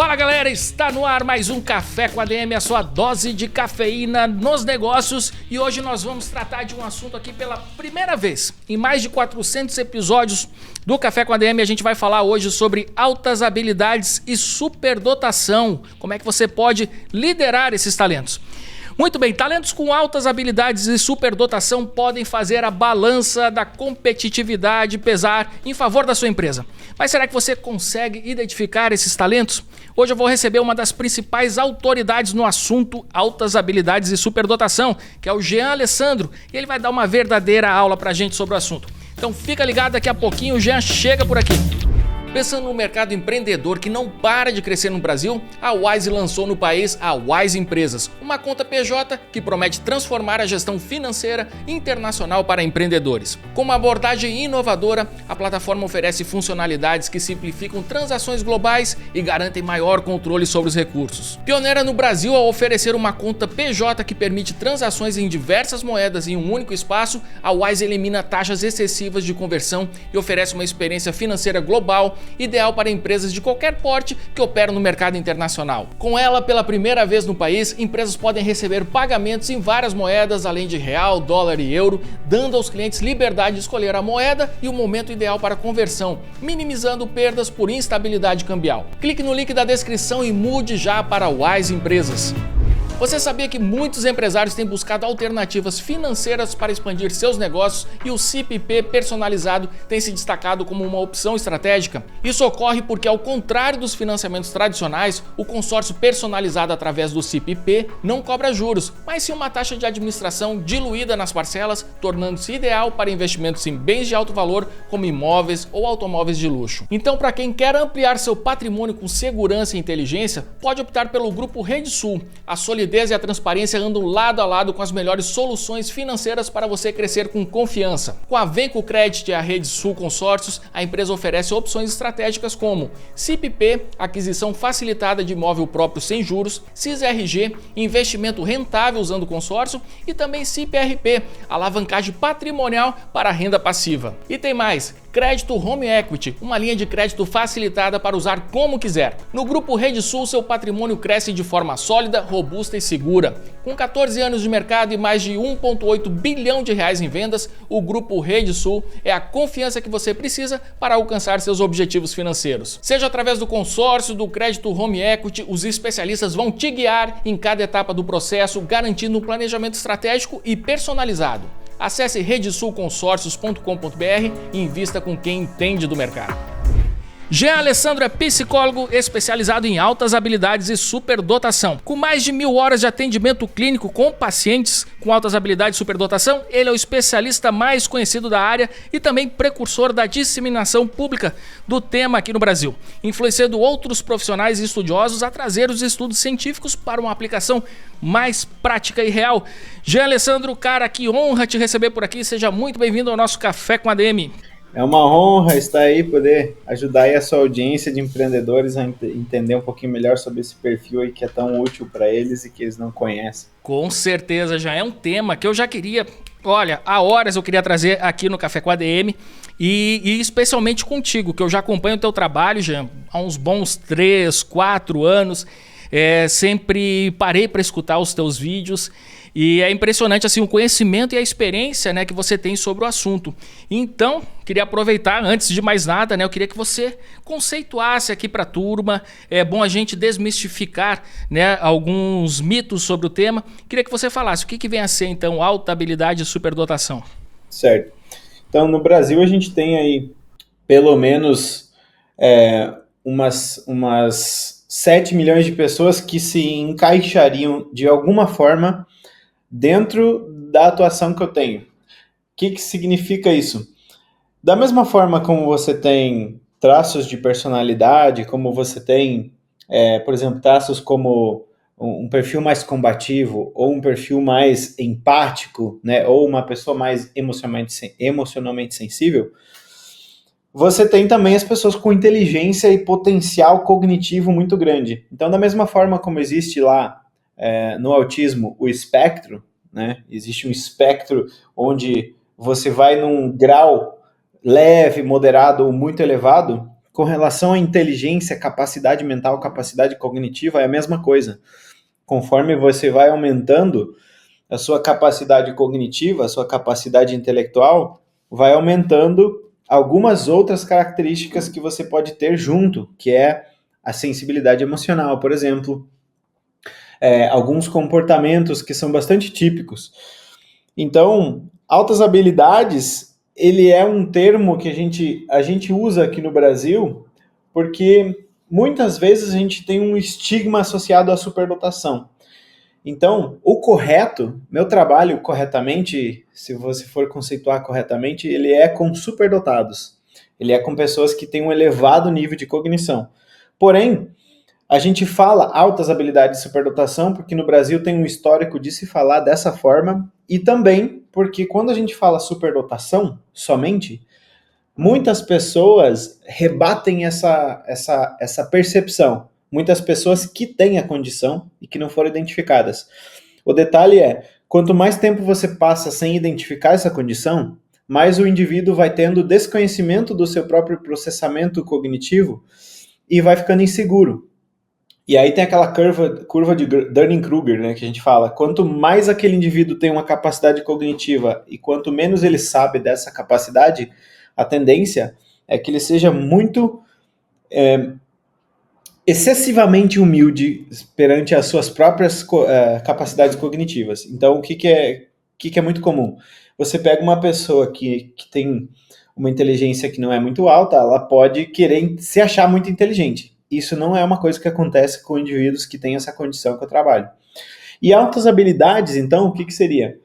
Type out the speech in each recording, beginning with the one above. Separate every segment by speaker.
Speaker 1: Fala galera, está no ar mais um Café com a DM, a sua dose de cafeína nos negócios, e hoje nós vamos tratar de um assunto aqui pela primeira vez. Em mais de 400 episódios do Café com a DM, a gente vai falar hoje sobre altas habilidades e superdotação, como é que você pode liderar esses talentos. Muito bem, talentos com altas habilidades e superdotação podem fazer a balança da competitividade pesar em favor da sua empresa. Mas será que você consegue identificar esses talentos? Hoje eu vou receber uma das principais autoridades no assunto altas habilidades e superdotação, que é o Jean Alessandro, e ele vai dar uma verdadeira aula pra gente sobre o assunto. Então fica ligado, daqui a pouquinho o Jean chega por aqui. Pensando no mercado empreendedor que não para de crescer no Brasil, a Wise lançou no país a Wise Empresas, uma conta PJ que promete transformar a gestão financeira internacional para empreendedores. Com uma abordagem inovadora, a plataforma oferece funcionalidades que simplificam transações globais e garantem maior controle sobre os recursos. Pioneira no Brasil ao oferecer uma conta PJ que permite transações em diversas moedas em um único espaço, a Wise elimina taxas excessivas de conversão e oferece uma experiência financeira global ideal para empresas de qualquer porte que operam no mercado internacional. Com ela, pela primeira vez no país, empresas podem receber pagamentos em várias moedas, além de real, dólar e euro, dando aos clientes liberdade de escolher a moeda e o momento ideal para conversão, minimizando perdas por instabilidade cambial. Clique no link da descrição e mude já para Wise Empresas. Você sabia que muitos empresários têm buscado alternativas financeiras para expandir seus negócios e o CPP personalizado tem se destacado como uma opção estratégica? Isso ocorre porque, ao contrário dos financiamentos tradicionais, o consórcio personalizado através do CPP não cobra juros, mas sim uma taxa de administração diluída nas parcelas, tornando-se ideal para investimentos em bens de alto valor, como imóveis ou automóveis de luxo. Então, para quem quer ampliar seu patrimônio com segurança e inteligência, pode optar pelo Grupo Rede Sul. A solidez e a transparência andam lado a lado com as melhores soluções financeiras para você crescer com confiança. Com a Venco Credit e a Rede Sul Consórcios, a empresa oferece opções estratégicas como CPP, aquisição facilitada de imóvel próprio sem juros, CISRG, investimento rentável usando consórcio, e também CPRP, alavancagem patrimonial para renda passiva. E tem mais, Crédito Home Equity, uma linha de crédito facilitada para usar como quiser. No Grupo Rede Sul, seu patrimônio cresce de forma sólida, robusta e segura. Com 14 anos de mercado e mais de 1,8 bilhão de reais em vendas, o Grupo Rede Sul é a confiança que você precisa para alcançar seus objetivos financeiros. Seja através do consórcio, do crédito Home Equity, os especialistas vão te guiar em cada etapa do processo, garantindo um planejamento estratégico e personalizado. Acesse redesulconsórcios.com.br e invista com quem entende do mercado. Jean Alessandro é psicólogo especializado em altas habilidades e superdotação. Com mais de 1000 horas de atendimento clínico com pacientes com altas habilidades e superdotação, ele é o especialista mais conhecido da área e também precursor da disseminação pública do tema aqui no Brasil, influenciando outros profissionais e estudiosos a trazer os estudos científicos para uma aplicação mais prática e real. Jean Alessandro, cara, que honra te receber por aqui. Seja muito bem-vindo ao nosso Café com a DM.
Speaker 2: É uma honra estar aí, poder ajudar aí a sua audiência de empreendedores a entender um pouquinho melhor sobre esse perfil aí que é tão útil para eles e que eles não conhecem.
Speaker 1: Com certeza, já é um tema que eu já queria, olha, há horas eu queria trazer aqui no Café com a DM e especialmente contigo, que eu já acompanho o teu trabalho já há uns bons 3, 4 anos, sempre parei para escutar os teus vídeos. E é impressionante assim, o conhecimento e a experiência, né, que você tem sobre o assunto. Então, queria aproveitar, antes de mais nada, né, eu queria que você conceituasse aqui para a turma. É bom a gente desmistificar, né, alguns mitos sobre o tema. Queria que você falasse o que vem a ser, então, alta habilidade e superdotação.
Speaker 2: Certo. Então, no Brasil, a gente tem aí pelo menos umas 7 milhões de pessoas que se encaixariam de alguma forma dentro da atuação que eu tenho. O que significa isso? Da mesma forma como você tem traços de personalidade, como você tem, por exemplo, traços como um perfil mais combativo ou um perfil mais empático, né, ou uma pessoa mais emocionalmente sensível, você tem também as pessoas com inteligência e potencial cognitivo muito grande. Então, da mesma forma como existe lá no autismo o espectro, né? Existe um espectro onde você vai num grau leve, moderado ou muito elevado, com relação à inteligência, capacidade mental, capacidade cognitiva, é a mesma coisa. Conforme você vai aumentando a sua capacidade cognitiva, a sua capacidade intelectual, vai aumentando algumas outras características que você pode ter junto, que é a sensibilidade emocional, por exemplo, alguns comportamentos que são bastante típicos. Então, altas habilidades, ele é um termo que a gente usa aqui no Brasil porque muitas vezes a gente tem um estigma associado à superdotação. Então, o correto, meu trabalho corretamente, se você for conceituar corretamente, ele é com superdotados. Ele é com pessoas que têm um elevado nível de cognição. Porém, a gente fala altas habilidades de superdotação porque no Brasil tem um histórico de se falar dessa forma e também porque quando a gente fala superdotação somente, muitas pessoas rebatem essa percepção. Muitas pessoas que têm a condição e que não foram identificadas. O detalhe é, quanto mais tempo você passa sem identificar essa condição, mais o indivíduo vai tendo desconhecimento do seu próprio processamento cognitivo e vai ficando inseguro. E aí tem aquela curva de Dunning-Kruger, né, que a gente fala. Quanto mais aquele indivíduo tem uma capacidade cognitiva e quanto menos ele sabe dessa capacidade, a tendência é que ele seja muito excessivamente humilde perante as suas próprias capacidades cognitivas. Então, o que é muito comum? Você pega uma pessoa que tem uma inteligência que não é muito alta, ela pode querer se achar muito inteligente. Isso não é uma coisa que acontece com indivíduos que têm essa condição que eu trabalho. E altas habilidades, então, o que seria?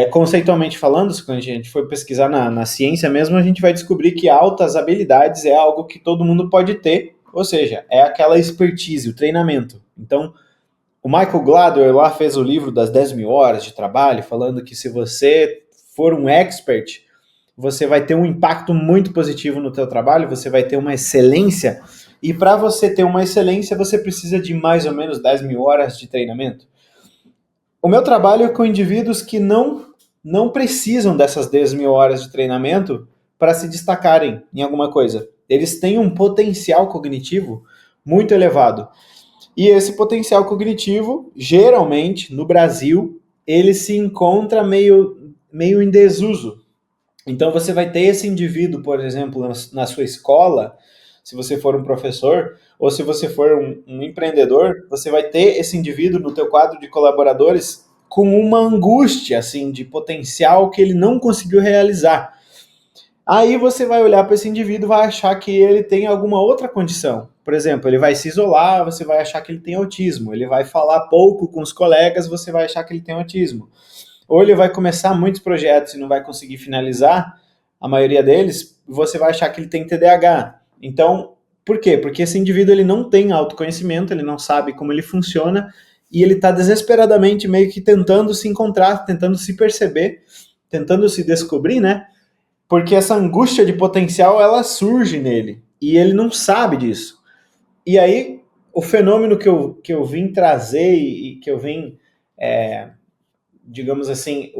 Speaker 2: Conceitualmente falando, quando a gente for pesquisar na ciência mesmo, a gente vai descobrir que altas habilidades é algo que todo mundo pode ter, ou seja, é aquela expertise, o treinamento. Então, o Michael Gladwell lá fez o livro das 10.000 horas de trabalho, falando que se você for um expert, você vai ter um impacto muito positivo no teu trabalho, você vai ter uma excelência, e para você ter uma excelência, você precisa de mais ou menos 10.000 horas de treinamento. O meu trabalho é com indivíduos que não precisam dessas 10.000 horas de treinamento para se destacarem em alguma coisa. Eles têm um potencial cognitivo muito elevado. E esse potencial cognitivo, geralmente, no Brasil, ele se encontra meio em desuso. Então, você vai ter esse indivíduo, por exemplo, na sua escola, se você for um professor, ou se você for um empreendedor, você vai ter esse indivíduo no teu quadro de colaboradores com uma angústia, assim, de potencial que ele não conseguiu realizar. Aí você vai olhar para esse indivíduo e vai achar que ele tem alguma outra condição. Por exemplo, ele vai se isolar, você vai achar que ele tem autismo. Ele vai falar pouco com os colegas, você vai achar que ele tem autismo. Ou ele vai começar muitos projetos e não vai conseguir finalizar, a maioria deles, você vai achar que ele tem TDAH. Então, por quê? Porque esse indivíduo ele não tem autoconhecimento, ele não sabe como ele funciona e ele está desesperadamente meio que tentando se encontrar, tentando se perceber, tentando se descobrir, né? Porque essa angústia de potencial, ela surge nele e ele não sabe disso. E aí, o fenômeno que eu vim trazer e que eu vim, digamos assim,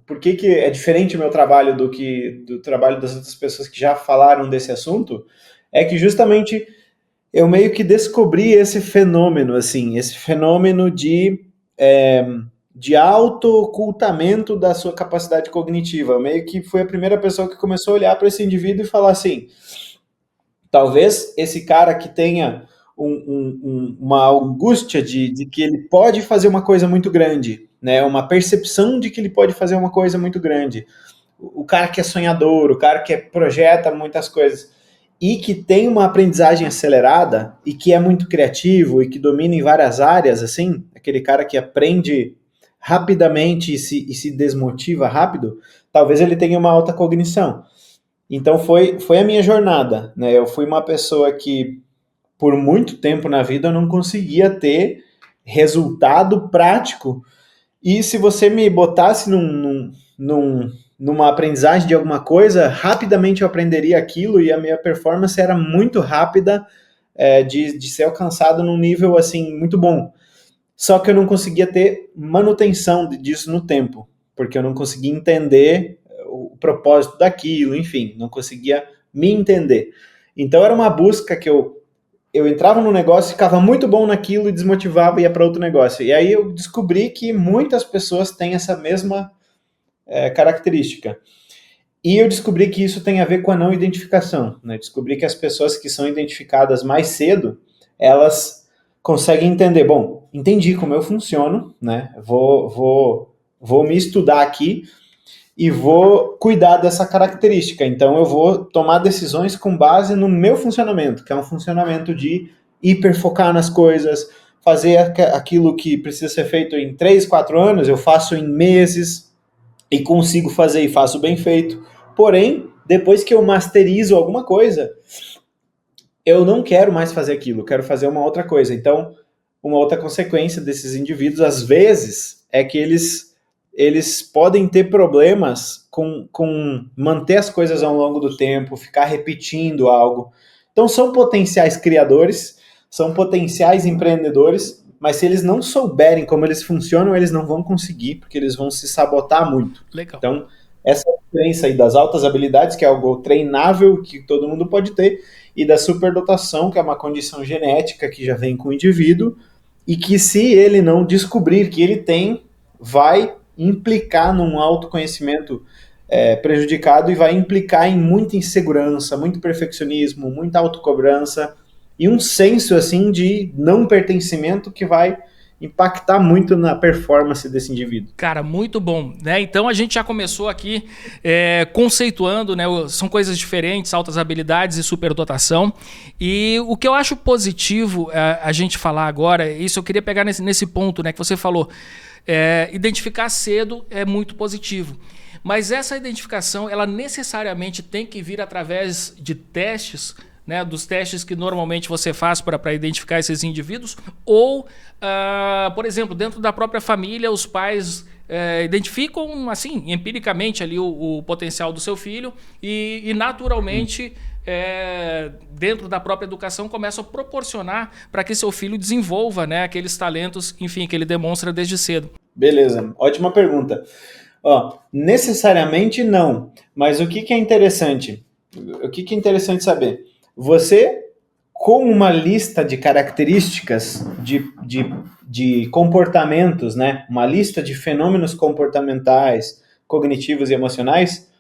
Speaker 2: por que é diferente o meu trabalho do trabalho das outras pessoas que já falaram desse assunto, é que justamente eu meio que descobri esse fenômeno, assim, esse fenômeno de auto-ocultamento da sua capacidade cognitiva. Eu meio que fui a primeira pessoa que começou a olhar para esse indivíduo e falar assim, talvez esse cara que tenha uma angústia de que ele pode fazer uma coisa muito grande, né? Uma percepção de que ele pode fazer uma coisa muito grande. O cara que é sonhador, o cara que projeta muitas coisas e que tem uma aprendizagem acelerada e que é muito criativo e que domina em várias áreas, assim, aquele cara que aprende rapidamente e se desmotiva rápido, talvez ele tenha uma alta cognição. Então foi a minha jornada, né? Eu fui uma pessoa que por muito tempo na vida eu não conseguia ter resultado prático. E se você me botasse numa aprendizagem de alguma coisa, rapidamente eu aprenderia aquilo e a minha performance era muito rápida de ser alcançado num nível assim muito bom. Só que eu não conseguia ter manutenção disso no tempo, porque eu não conseguia entender o propósito daquilo, enfim, não conseguia me entender. Então era uma busca que eu entrava no negócio, ficava muito bom naquilo e desmotivava e ia para outro negócio. E aí eu descobri que muitas pessoas têm essa mesma característica. E eu descobri que isso tem a ver com a não identificação, né? Descobri que as pessoas que são identificadas mais cedo, elas conseguem entender, bom, entendi como eu funciono, né? Vou me estudar aqui e vou cuidar dessa característica. Então eu vou tomar decisões com base no meu funcionamento, que é um funcionamento de hiperfocar nas coisas, fazer aquilo que precisa ser feito em 3, 4 anos, eu faço em meses e consigo fazer e faço bem feito. Porém, depois que eu masterizo alguma coisa, eu não quero mais fazer aquilo, quero fazer uma outra coisa. Então, uma outra consequência desses indivíduos, às vezes, é que eles podem ter problemas com manter as coisas ao longo do tempo, ficar repetindo algo. Então, são potenciais criadores, são potenciais empreendedores, mas se eles não souberem como eles funcionam, eles não vão conseguir, porque eles vão se sabotar muito.
Speaker 1: Legal.
Speaker 2: Então, essa diferença aí das altas habilidades, que é algo treinável, que todo mundo pode ter, e da superdotação, que é uma condição genética que já vem com o indivíduo, e que se ele não descobrir que ele tem, vai implicar num autoconhecimento prejudicado e vai implicar em muita insegurança, muito perfeccionismo, muita autocobrança e um senso assim de não pertencimento que vai impactar muito na performance desse indivíduo.
Speaker 1: Cara, muito bom, né? Então a gente já começou aqui conceituando, né? São coisas diferentes, altas habilidades e superdotação. E o que eu acho positivo a gente falar agora, isso eu queria pegar nesse ponto, né? Que você falou, identificar cedo é muito positivo. Mas essa identificação, ela necessariamente tem que vir através de testes, né, dos testes que normalmente você faz para identificar esses indivíduos, ou, por exemplo, dentro da própria família, os pais identificam, assim, empiricamente ali o potencial do seu filho e naturalmente, dentro da própria educação, começam a proporcionar para que seu filho desenvolva, né, aqueles talentos, enfim, que ele demonstra desde cedo.
Speaker 2: Beleza, ótima pergunta. Necessariamente não, mas o que é interessante? O que é interessante saber? Você, com uma lista de características de comportamentos, né? Uma lista de fenômenos comportamentais, cognitivos e emocionais,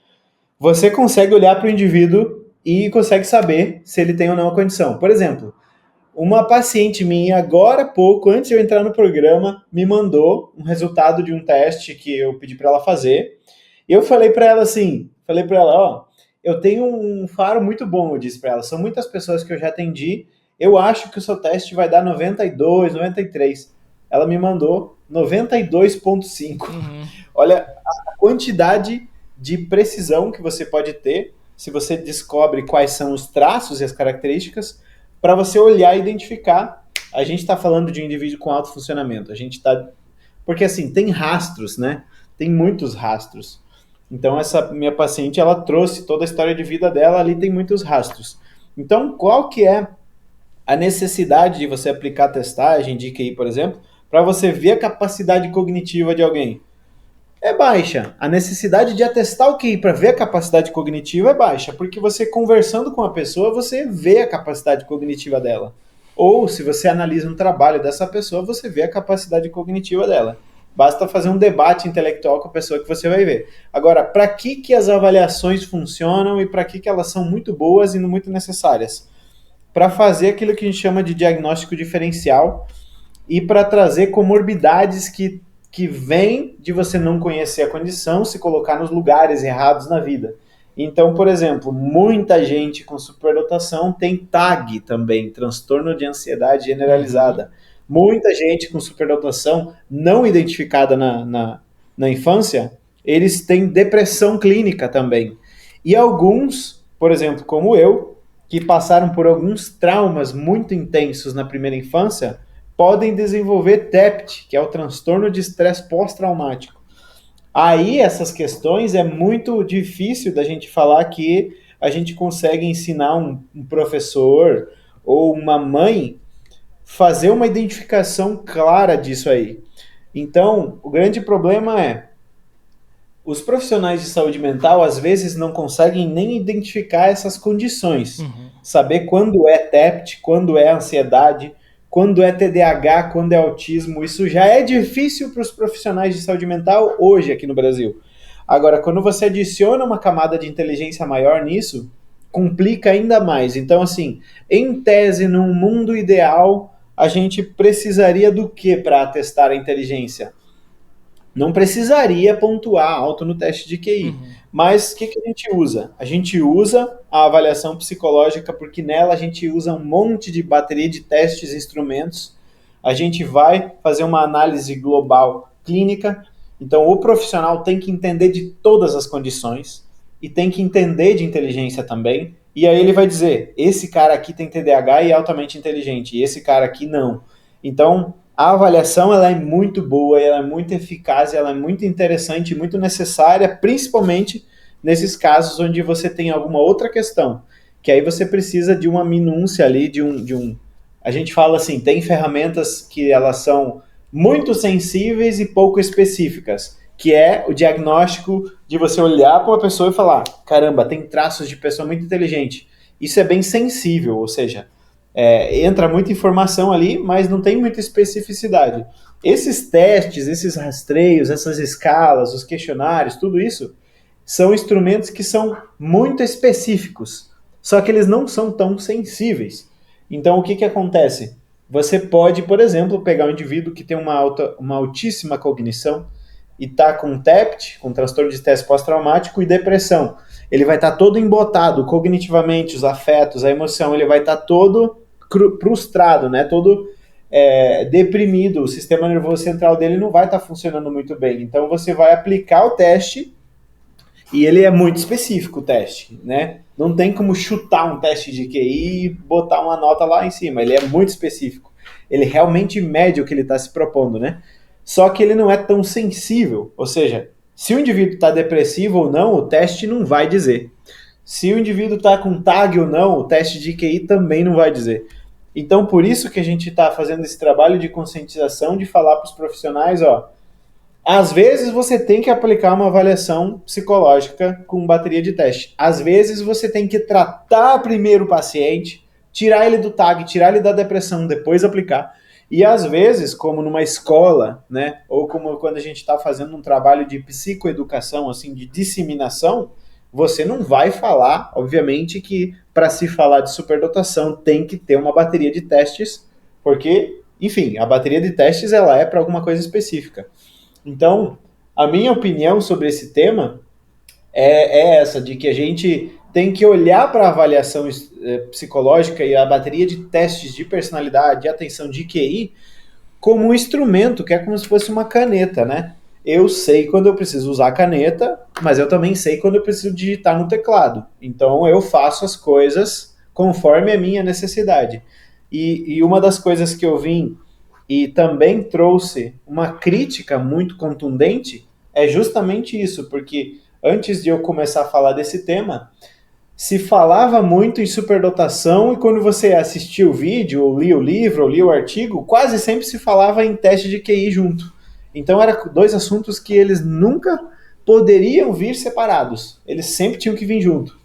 Speaker 2: você consegue olhar para o indivíduo e consegue saber se ele tem ou não a condição. Por exemplo, uma paciente minha, agora há pouco, antes de eu entrar no programa, me mandou um resultado de um teste que eu pedi para ela fazer. E eu falei para ela assim, eu tenho um faro muito bom, eu disse para ela. São muitas pessoas que eu já atendi. Eu acho que o seu teste vai dar 92, 93. Ela me mandou 92,5. Olha a quantidade de precisão que você pode ter se você descobre quais são os traços e as características para você olhar e identificar. A gente está falando de um indivíduo com alto funcionamento. Porque assim, tem rastros, né? Tem muitos rastros. Então, essa minha paciente, ela trouxe toda a história de vida dela, ali tem muitos rastros. Então, qual que é a necessidade de você aplicar testagem de QI, por exemplo, para você ver a capacidade cognitiva de alguém? É baixa. A necessidade de atestar o QI para ver a capacidade cognitiva é baixa, porque você conversando com a pessoa, você vê a capacidade cognitiva dela. Ou, se você analisa um trabalho dessa pessoa, você vê a capacidade cognitiva dela. Basta fazer um debate intelectual com a pessoa que você vai ver. Agora, para que as avaliações funcionam e para que elas são muito boas e muito necessárias? Para fazer aquilo que a gente chama de diagnóstico diferencial e para trazer comorbidades que vêm de você não conhecer a condição, se colocar nos lugares errados na vida. Então, por exemplo, muita gente com superdotação tem TAG também, transtorno de ansiedade generalizada. Muita gente com superdotação não identificada na infância, eles têm depressão clínica também. E alguns, por exemplo, como eu, que passaram por alguns traumas muito intensos na primeira infância, podem desenvolver TEPT, que é o transtorno de estresse pós-traumático. Aí, essas questões, é muito difícil da gente falar que a gente consegue ensinar um professor ou uma mãe fazer uma identificação clara disso aí. Então, o grande problema é os profissionais de saúde mental às vezes não conseguem nem identificar essas condições. saber quando é TEPT, quando é ansiedade, quando é TDAH, quando é autismo. Isso já é difícil para os profissionais de saúde mental hoje aqui no Brasil. Agora, quando você adiciona uma camada de inteligência maior nisso, complica ainda mais. Então, assim, em tese, num mundo ideal, a gente precisaria do que para atestar a inteligência? Não precisaria pontuar alto no teste de QI. Mas o que a gente usa? A gente usa a avaliação psicológica porque nela a gente usa um monte de bateria de testes e instrumentos. A gente vai fazer uma análise global clínica. Então, o profissional tem que entender de todas as condições e tem que entender de inteligência também. E aí ele vai dizer, esse cara aqui tem TDAH e é altamente inteligente, e esse cara aqui não. Então, a avaliação ela é muito boa, ela é muito eficaz, ela é muito interessante, muito necessária, principalmente nesses casos onde você tem alguma outra questão, que aí você precisa de uma minúcia ali, a gente fala assim, tem ferramentas que elas são muito sensíveis e pouco específicas, que é o diagnóstico de você olhar para uma pessoa e falar, caramba, tem traços de pessoa muito inteligente. Isso é bem sensível, ou seja, entra muita informação ali, mas não tem muita especificidade. Esses testes, esses rastreios, essas escalas, os questionários, tudo isso, são instrumentos que são muito específicos, só que eles não são tão sensíveis. Então, o que acontece? Você pode, por exemplo, pegar um indivíduo que tem uma altíssima cognição e está com TEPT, com transtorno de estresse pós-traumático e depressão. Ele vai estar todo embotado cognitivamente, os afetos, a emoção, ele vai estar todo frustrado, né? Todo deprimido, o sistema nervoso central dele não vai estar funcionando muito bem. Então você vai aplicar o teste e ele é muito específico, o teste, né? Não tem como chutar um teste de QI e botar uma nota lá em cima, ele é muito específico. Ele realmente mede o que ele está se propondo, né? Só que ele não é tão sensível, ou seja, se o indivíduo está depressivo ou não, o teste não vai dizer. Se o indivíduo está com TAG ou não, o teste de QI também não vai dizer. Então, por isso que a gente está fazendo esse trabalho de conscientização, de falar para os profissionais, ó, às vezes você tem que aplicar uma avaliação psicológica com bateria de teste. Às vezes você tem que tratar primeiro o paciente, tirar ele do TAG, tirar ele da depressão, depois aplicar. E às vezes, como numa escola, né, ou como quando a gente está fazendo um trabalho de psicoeducação, assim, de disseminação, você não vai falar, obviamente, que para se falar de superdotação tem que ter uma bateria de testes, porque, enfim, a bateria de testes ela é para alguma coisa específica. Então, a minha opinião sobre esse tema é essa, de que a gente tem que olhar para a avaliação psicológica e a bateria de testes de personalidade, de atenção de QI, como um instrumento, que é como se fosse uma caneta, né? Eu sei quando eu preciso usar a caneta, mas eu também sei quando eu preciso digitar no teclado. Então, eu faço as coisas conforme a minha necessidade. E uma das coisas que eu vim e também trouxe uma crítica muito contundente é justamente isso, porque antes de eu começar a falar desse tema, se falava muito em superdotação e quando você assistia o vídeo, ou lia o livro, ou lia o artigo, quase sempre se falava em teste de QI junto. Então eram dois assuntos que eles nunca poderiam vir separados. Eles sempre tinham que vir junto.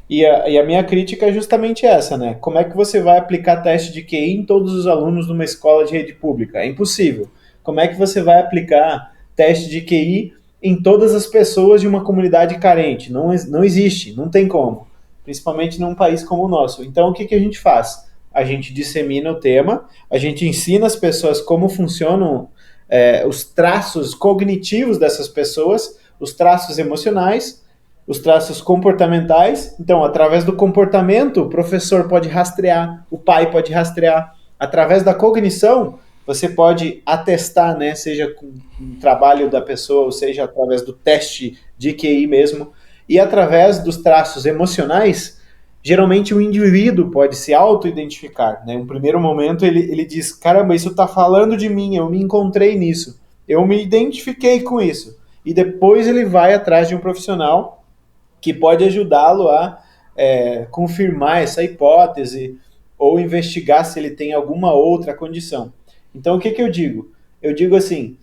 Speaker 2: E a minha crítica é justamente essa, né? Como é que você vai aplicar teste de QI em todos os alunos numa escola de rede pública? É impossível. Como é que você vai aplicar teste de QI em todas as pessoas de uma comunidade carente? Não existe, não tem como. Principalmente num país como o nosso. Então, o que a gente faz? A gente dissemina o tema, a gente ensina as pessoas como funcionam os traços cognitivos dessas pessoas, os traços emocionais, os traços comportamentais. Então, através do comportamento, o professor pode rastrear, o pai pode rastrear. Através da cognição, você pode atestar, né, seja com o trabalho da pessoa, ou seja através do teste de QI mesmo. E através dos traços emocionais, geralmente o indivíduo pode se auto-identificar. Né? Em um primeiro momento, ele diz, caramba, isso está falando de mim, eu me encontrei nisso, eu me identifiquei com isso. E depois ele vai atrás de um profissional que pode ajudá-lo a confirmar essa hipótese ou investigar se ele tem alguma outra condição. Então, o que eu digo? Eu digo assim,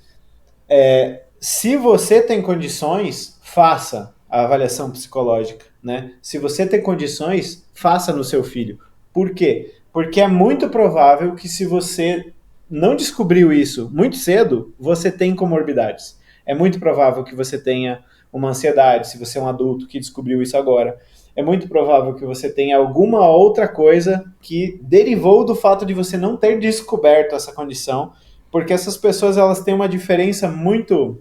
Speaker 2: se você tem condições, faça a avaliação psicológica. né? Se você tem condições, faça no seu filho. Por quê? Porque é muito provável que se você não descobriu isso muito cedo, você tem comorbidades. É muito provável que você tenha uma ansiedade, se você é um adulto que descobriu isso agora. É muito provável que você tenha alguma outra coisa que derivou do fato de você não ter descoberto essa condição, porque essas pessoas elas têm uma diferença muito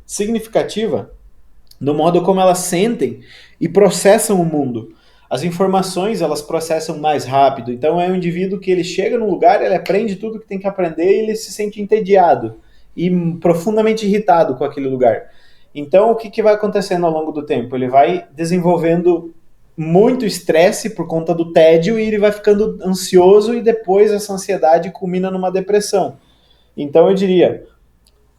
Speaker 2: significativa no modo como elas sentem e processam o mundo. As informações, elas processam mais rápido. Então, é um indivíduo que ele chega num lugar, ele aprende tudo que tem que aprender e ele se sente entediado e profundamente irritado com aquele lugar. Então, o que vai acontecendo ao longo do tempo? Ele vai desenvolvendo muito estresse por conta do tédio e ele vai ficando ansioso e depois essa ansiedade culmina numa depressão. Então, eu diria,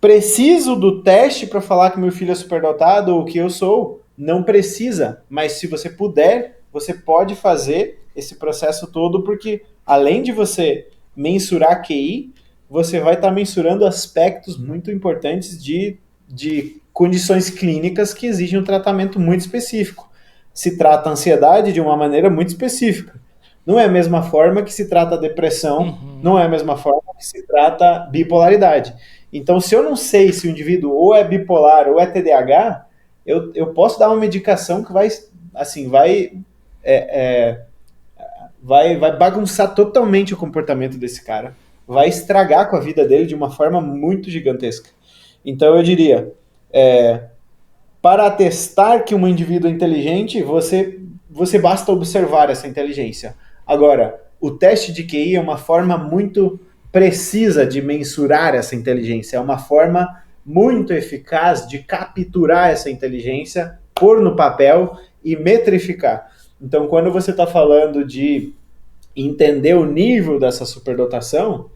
Speaker 2: preciso do teste para falar que meu filho é superdotado ou que eu sou? Não precisa, mas se você puder, você pode fazer esse processo todo, porque além de você mensurar QI, você vai estar mensurando aspectos muito importantes de condições clínicas que exigem um tratamento muito específico. Se trata a ansiedade de uma maneira muito específica. Não é a mesma forma que se trata a depressão, não é a mesma forma que se trata a bipolaridade. Então, se eu não sei se o indivíduo ou é bipolar ou é TDAH, eu posso dar uma medicação que vai bagunçar totalmente o comportamento desse cara, vai estragar com a vida dele de uma forma muito gigantesca. Então, eu diria, para atestar que um indivíduo é inteligente, você basta observar essa inteligência. Agora, o teste de QI é uma forma muito precisa de mensurar essa inteligência, é uma forma muito eficaz de capturar essa inteligência, pôr no papel e metrificar. Então, quando você está falando de entender o nível dessa superdotação,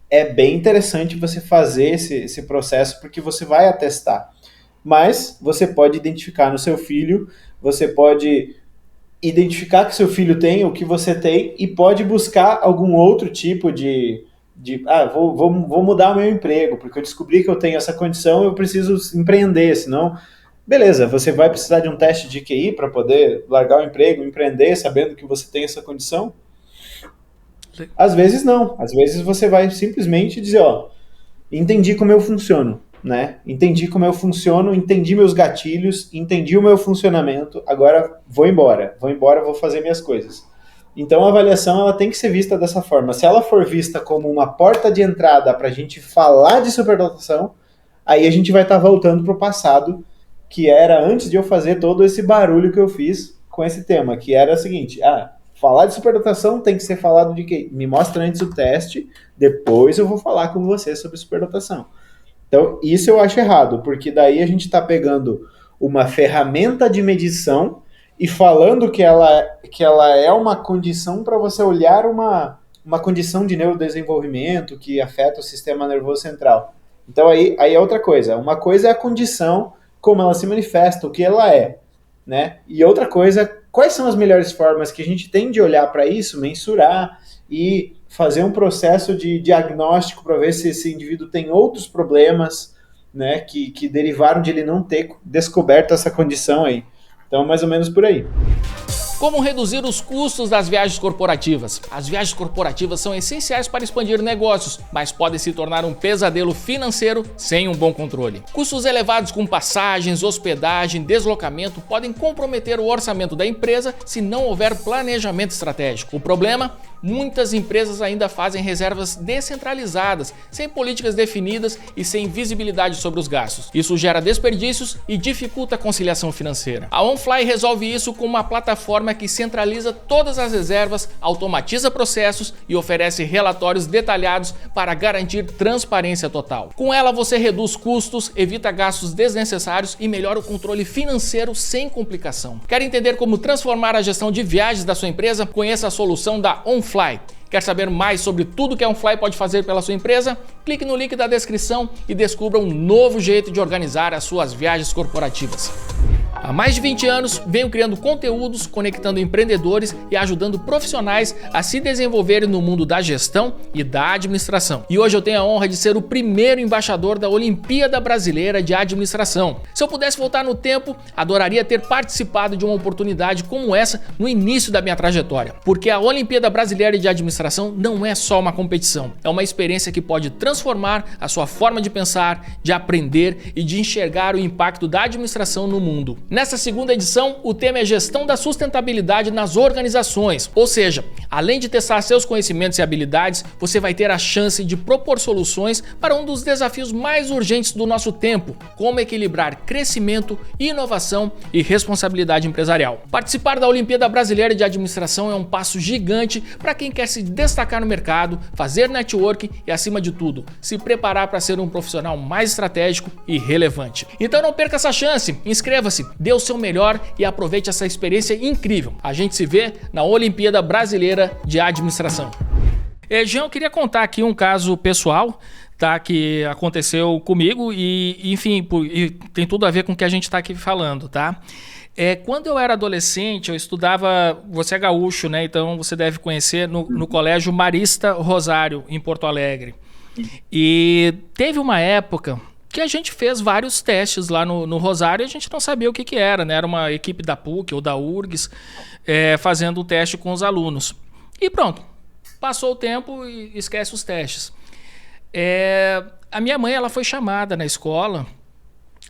Speaker 2: é bem interessante você fazer esse processo, porque você vai atestar. Mas você pode identificar no seu filho, você pode identificar que seu filho tem, o que você tem, e pode buscar algum outro tipo vou mudar o meu emprego, porque eu descobri que eu tenho essa condição, eu preciso empreender, senão, beleza, você vai precisar de um teste de QI para poder largar o emprego, empreender, sabendo que você tem essa condição? Às vezes não, às vezes você vai simplesmente dizer, entendi como eu funciono, né? Entendi como eu funciono, entendi meus gatilhos, entendi o meu funcionamento, agora vou embora, vou fazer minhas coisas. Então a avaliação ela tem que ser vista dessa forma. Se ela for vista como uma porta de entrada para a gente falar de superdotação, aí a gente vai estar voltando para o passado, que era antes de eu fazer todo esse barulho que eu fiz com esse tema, que era o seguinte, falar de superdotação tem que ser falado de quê? Me mostra antes o teste, depois eu vou falar com você sobre superdotação. Então isso eu acho errado, porque daí a gente está pegando uma ferramenta de medição e falando que ela é uma condição para você olhar uma condição de neurodesenvolvimento que afeta o sistema nervoso central. Então aí é outra coisa. Uma coisa é a condição, como ela se manifesta, o que ela é, né? E outra coisa, quais são as melhores formas que a gente tem de olhar para isso, mensurar e fazer um processo de diagnóstico para ver se esse indivíduo tem outros problemas, né, que derivaram de ele não ter descoberto essa condição aí. Então, mais ou menos por aí.
Speaker 1: Como reduzir os custos das viagens corporativas? As viagens corporativas são essenciais para expandir negócios, mas podem se tornar um pesadelo financeiro sem um bom controle. Custos elevados com passagens, hospedagem, deslocamento podem comprometer o orçamento da empresa se não houver planejamento estratégico. O problema? Muitas empresas ainda fazem reservas descentralizadas, sem políticas definidas e sem visibilidade sobre os gastos. Isso gera desperdícios e dificulta a conciliação financeira. A OnFly resolve isso com uma plataforma que centraliza todas as reservas, automatiza processos e oferece relatórios detalhados para garantir transparência total. Com ela você reduz custos, evita gastos desnecessários e melhora o controle financeiro sem complicação. Quer entender como transformar a gestão de viagens da sua empresa? Conheça a solução da OnFly. Quer saber mais sobre tudo que a OnFly pode fazer pela sua empresa? Clique no link da descrição e descubra um novo jeito de organizar as suas viagens corporativas. Há mais de 20 anos, venho criando conteúdos, conectando empreendedores e ajudando profissionais a se desenvolverem no mundo da gestão e da administração. E hoje eu tenho a honra de ser o primeiro embaixador da Olimpíada Brasileira de Administração. Se eu pudesse voltar no tempo, adoraria ter participado de uma oportunidade como essa no início da minha trajetória. Porque a Olimpíada Brasileira de Administração não é só uma competição, é uma experiência que pode transformar a sua forma de pensar, de aprender e de enxergar o impacto da administração no mundo. Nessa segunda edição, o tema é gestão da sustentabilidade nas organizações, ou seja, além de testar seus conhecimentos e habilidades, você vai ter a chance de propor soluções para um dos desafios mais urgentes do nosso tempo, como equilibrar crescimento, inovação e responsabilidade empresarial. Participar da Olimpíada Brasileira de Administração é um passo gigante para quem quer se destacar no mercado, fazer networking e, acima de tudo, se preparar para ser um profissional mais estratégico e relevante. Então não perca essa chance, inscreva-se, dê o seu melhor e aproveite essa experiência incrível. A gente se vê na Olimpíada Brasileira de Administração. Jean, eu queria contar aqui um caso pessoal, tá, que aconteceu comigo e, enfim, e tem tudo a ver com o que a gente está aqui falando, tá? Quando eu era adolescente, eu estudava, você é gaúcho, né? Então você deve conhecer no Colégio Marista Rosário, em Porto Alegre. E teve uma época que a gente fez vários testes lá no Rosário e a gente não sabia o que era, né? Era uma equipe da PUC ou da URGS fazendo um teste com os alunos. E pronto, passou o tempo e esquece os testes. A minha mãe, ela foi chamada na escola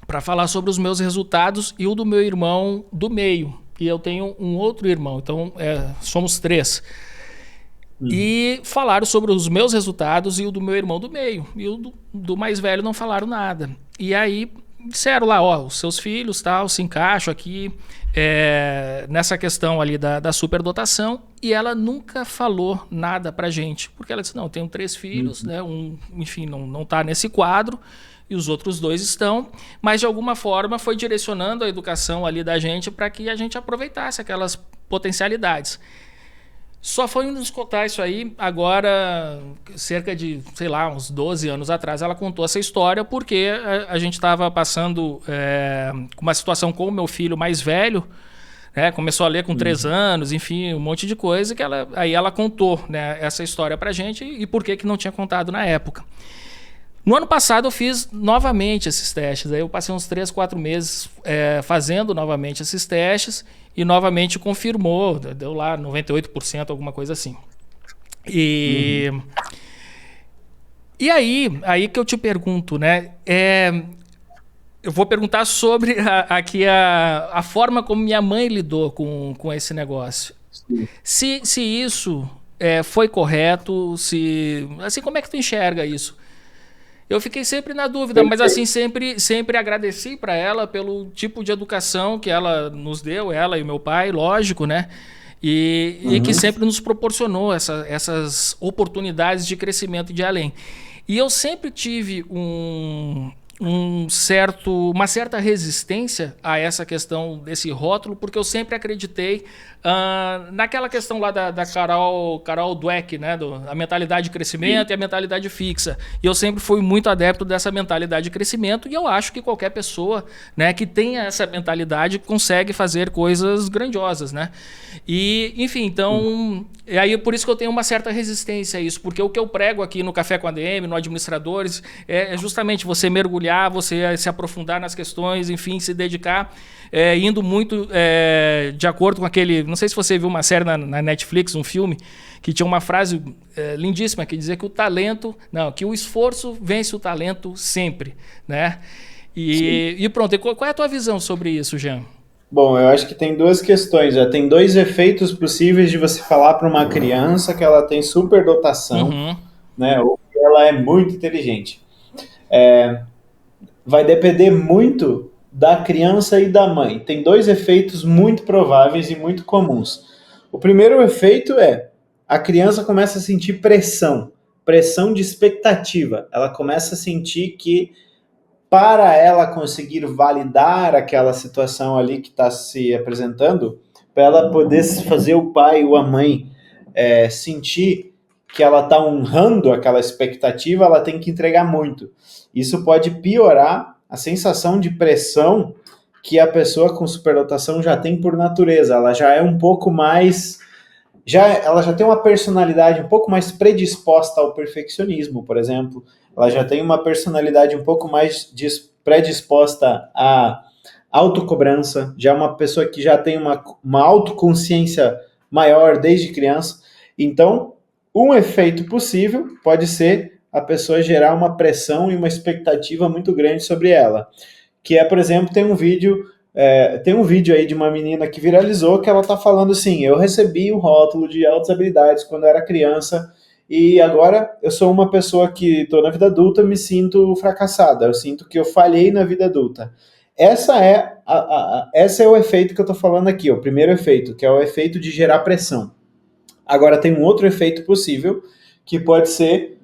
Speaker 1: para falar sobre os meus resultados e o do meu irmão do meio. E eu tenho um outro irmão, então somos 3. E falaram sobre os meus resultados e o do meu irmão do meio. E o do mais velho não falaram nada. E aí disseram lá, os seus filhos tal, se encaixam aqui nessa questão ali da superdotação. E ela nunca falou nada pra gente. Porque ela disse, não, eu tenho 3 filhos, né? Enfim, não tá nesse quadro. E os outros 2 estão. Mas de alguma forma foi direcionando a educação ali da gente para que a gente aproveitasse aquelas potencialidades. Só foi nos contar isso aí agora, cerca de, sei lá, uns 12 anos atrás, ela contou essa história porque a gente estava passando com uma situação com o meu filho mais velho, né? Começou a ler com 3 anos, enfim, um monte de coisa, que aí ela contou, né, essa história pra gente e por que não tinha contado na época. No ano passado eu fiz novamente esses testes, aí eu passei uns 3, 4 meses fazendo novamente esses testes e novamente confirmou, deu lá 98%, alguma coisa assim. E aí que eu te pergunto, né? Eu vou perguntar sobre aqui a forma como minha mãe lidou com esse negócio. Se isso foi correto, assim, como é que tu enxerga isso? Eu fiquei sempre na dúvida, mas assim, sempre agradeci para ela pelo tipo de educação que ela nos deu, ela e meu pai, lógico, né? E que sempre nos proporcionou essas oportunidades de crescimento e de além. E eu sempre tive uma certa resistência a essa questão desse rótulo, porque eu sempre acreditei naquela questão lá da Carol Dweck, né, a mentalidade de crescimento e a mentalidade fixa. E eu sempre fui muito adepto dessa mentalidade de crescimento e eu acho que qualquer pessoa, né, que tenha essa mentalidade consegue fazer coisas grandiosas, né? E, enfim, então, aí por isso que eu tenho uma certa resistência a isso, porque o que eu prego aqui no Café com a ADM, no Administradores, é justamente você mergulhar, você se aprofundar nas questões, enfim, se dedicar, indo muito de acordo com aquele... Não sei se você viu uma série na Netflix, um filme, que tinha uma frase lindíssima que dizia que que o esforço vence o talento sempre, né? E pronto, e qual é a tua visão sobre isso, Jean?
Speaker 2: Bom, eu acho que tem 2 questões. Tem 2 efeitos possíveis de você falar para uma criança que ela tem superdotação, né, ou que ela é muito inteligente. Vai depender muito da criança e da mãe. Tem 2 efeitos muito prováveis e muito comuns. O primeiro efeito a criança começa a sentir pressão de expectativa. Ela começa a sentir que para ela conseguir validar aquela situação ali que está se apresentando, para ela poder fazer o pai ou a mãe sentir que ela está honrando aquela expectativa, ela tem que entregar muito. Isso pode piorar a sensação de pressão que a pessoa com superdotação já tem por natureza. Ela já é um pouco mais... ela já tem uma personalidade um pouco mais predisposta ao perfeccionismo, por exemplo. Ela já tem uma personalidade um pouco mais predisposta à autocobrança. Já é uma pessoa que já tem uma autoconsciência maior desde criança. Então, um efeito possível pode ser a pessoa gerar uma pressão e uma expectativa muito grande sobre ela. Que é, por exemplo, tem um vídeo aí de uma menina que viralizou que ela tá falando assim: eu recebi o rótulo de altas habilidades quando eu era criança e agora eu sou uma pessoa que estou na vida adulta, me sinto fracassada, eu sinto que eu falhei na vida adulta. Esse é o efeito que eu estou falando aqui, o primeiro efeito, que é o efeito de gerar pressão. Agora tem um outro efeito possível, que pode ser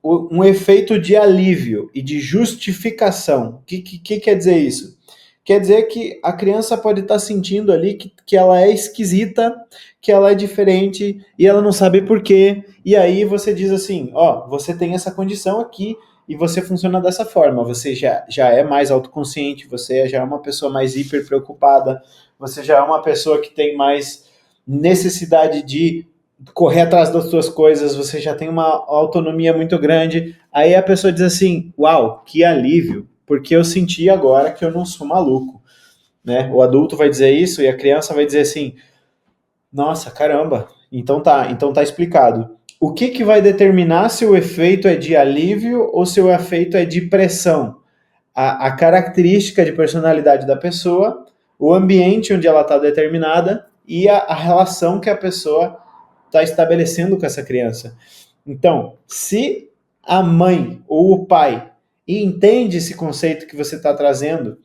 Speaker 2: um efeito de alívio e de justificação. O que quer dizer isso? Quer dizer que a criança pode estar sentindo ali que ela é esquisita, que ela é diferente e ela não sabe por quê. E aí você diz assim, você tem essa condição aqui e você funciona dessa forma. Você já é mais autoconsciente, você já é uma pessoa mais hiper preocupada, você já é uma pessoa que tem mais necessidade de correr atrás das suas coisas, você já tem uma autonomia muito grande. Aí a pessoa diz assim, uau, que alívio, porque eu senti agora que eu não sou maluco, né? O adulto vai dizer isso e a criança vai dizer assim, nossa, caramba, então tá explicado. O que vai determinar se o efeito é de alívio ou se o efeito é de pressão? A característica de personalidade da pessoa, o ambiente onde ela está determinada e a relação que a pessoa está estabelecendo com essa criança. Então, se a mãe ou o pai entende esse conceito que você está trazendo,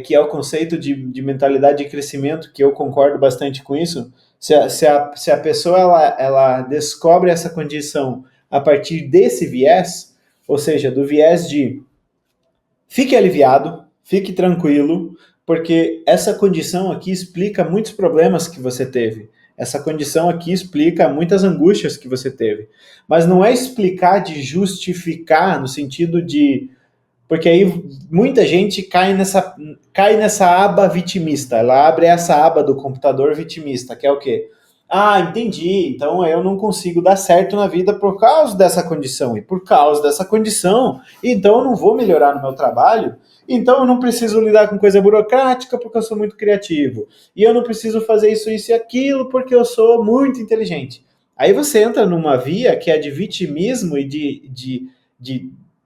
Speaker 2: que é o conceito de mentalidade de crescimento, que eu concordo bastante com isso, se a pessoa ela descobre essa condição a partir desse viés, ou seja, do viés de fique aliviado, fique tranquilo, porque essa condição aqui explica muitos problemas que você teve. Essa condição aqui explica muitas angústias que você teve. Mas não é explicar de justificar no sentido de... Porque aí muita gente cai nessa aba vitimista. Ela abre essa aba do computador vitimista, que é o quê? Entendi, então eu não consigo dar certo na vida por causa dessa condição. E por causa dessa condição, então eu não vou melhorar no meu trabalho, então eu não preciso lidar com coisa burocrática porque eu sou muito criativo. E eu não preciso fazer isso e aquilo porque eu sou muito inteligente. Aí você entra numa via que é de vitimismo e de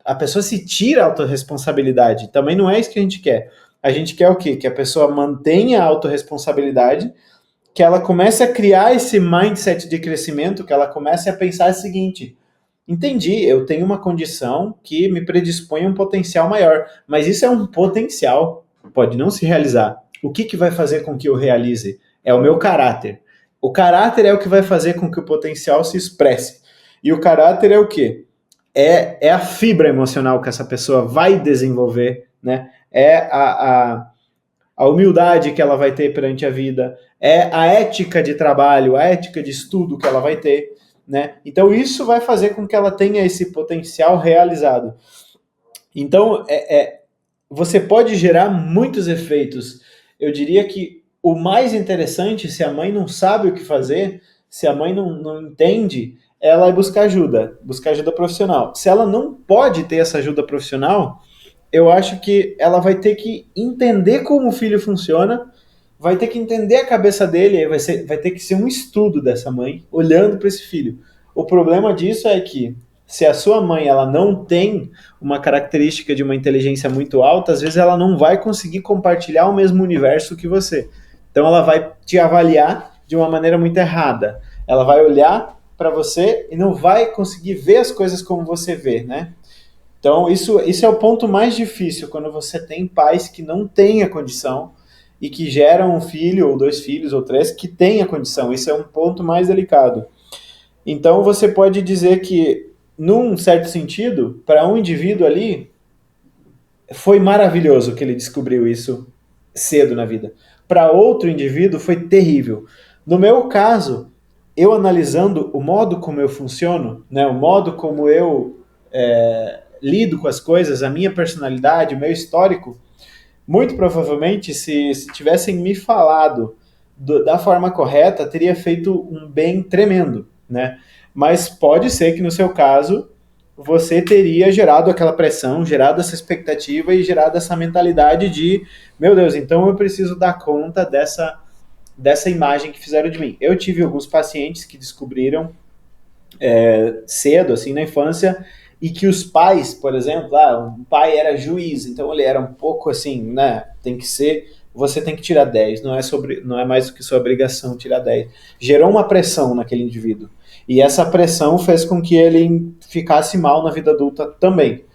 Speaker 2: a pessoa se tira a autorresponsabilidade. Também não é isso que a gente quer. A gente quer o quê? Que a pessoa mantenha a autorresponsabilidade, que ela comece a criar esse mindset de crescimento, que ela comece a pensar o seguinte: entendi, eu tenho uma condição que me predispõe a um potencial maior, mas isso é um potencial, pode não se realizar. O que vai fazer com que eu realize? É o meu caráter. O caráter é o que vai fazer com que o potencial se expresse. E o caráter é o quê? É a fibra emocional que essa pessoa vai desenvolver, né? É a humildade que ela vai ter perante a vida, é a ética de trabalho, a ética de estudo que ela vai ter, né? Então isso vai fazer com que ela tenha esse potencial realizado. Então você pode gerar muitos efeitos. Eu diria que o mais interessante, se a mãe não sabe o que fazer, se a mãe não entende, ela é buscar ajuda profissional. Se ela não pode ter essa ajuda profissional, eu acho que ela vai ter que entender como o filho funciona, vai ter que entender a cabeça dele, vai ter que ser um estudo dessa mãe, olhando para esse filho. O problema disso é que, se a sua mãe ela não tem uma característica de uma inteligência muito alta, às vezes ela não vai conseguir compartilhar o mesmo universo que você. Então ela vai te avaliar de uma maneira muito errada. Ela vai olhar para você e não vai conseguir ver as coisas como você vê, né? Então, isso é o ponto mais difícil, quando você tem pais que não têm a condição e que geram um filho, ou 2 filhos, ou 3, que têm a condição. Isso é um ponto mais delicado. Então, você pode dizer que, num certo sentido, para um indivíduo ali, foi maravilhoso que ele descobriu isso cedo na vida. Para outro indivíduo, foi terrível. No meu caso, eu analisando o modo como eu funciono, né, o modo como eu lido com as coisas, a minha personalidade, o meu histórico, Muito provavelmente, se tivessem me falado da forma correta, teria feito um bem tremendo, né? Mas pode ser que no seu caso você teria gerado aquela pressão, gerado essa expectativa e gerado essa mentalidade de, meu Deus, então eu preciso dar conta dessa imagem que fizeram de mim. Eu tive alguns pacientes que descobriram cedo, assim, na infância, e que os pais, por exemplo, o pai era juiz, então ele era um pouco assim, né, você tem que tirar 10, não é mais do que sua obrigação tirar 10. Gerou uma pressão naquele indivíduo. E essa pressão fez com que ele ficasse mal na vida adulta também.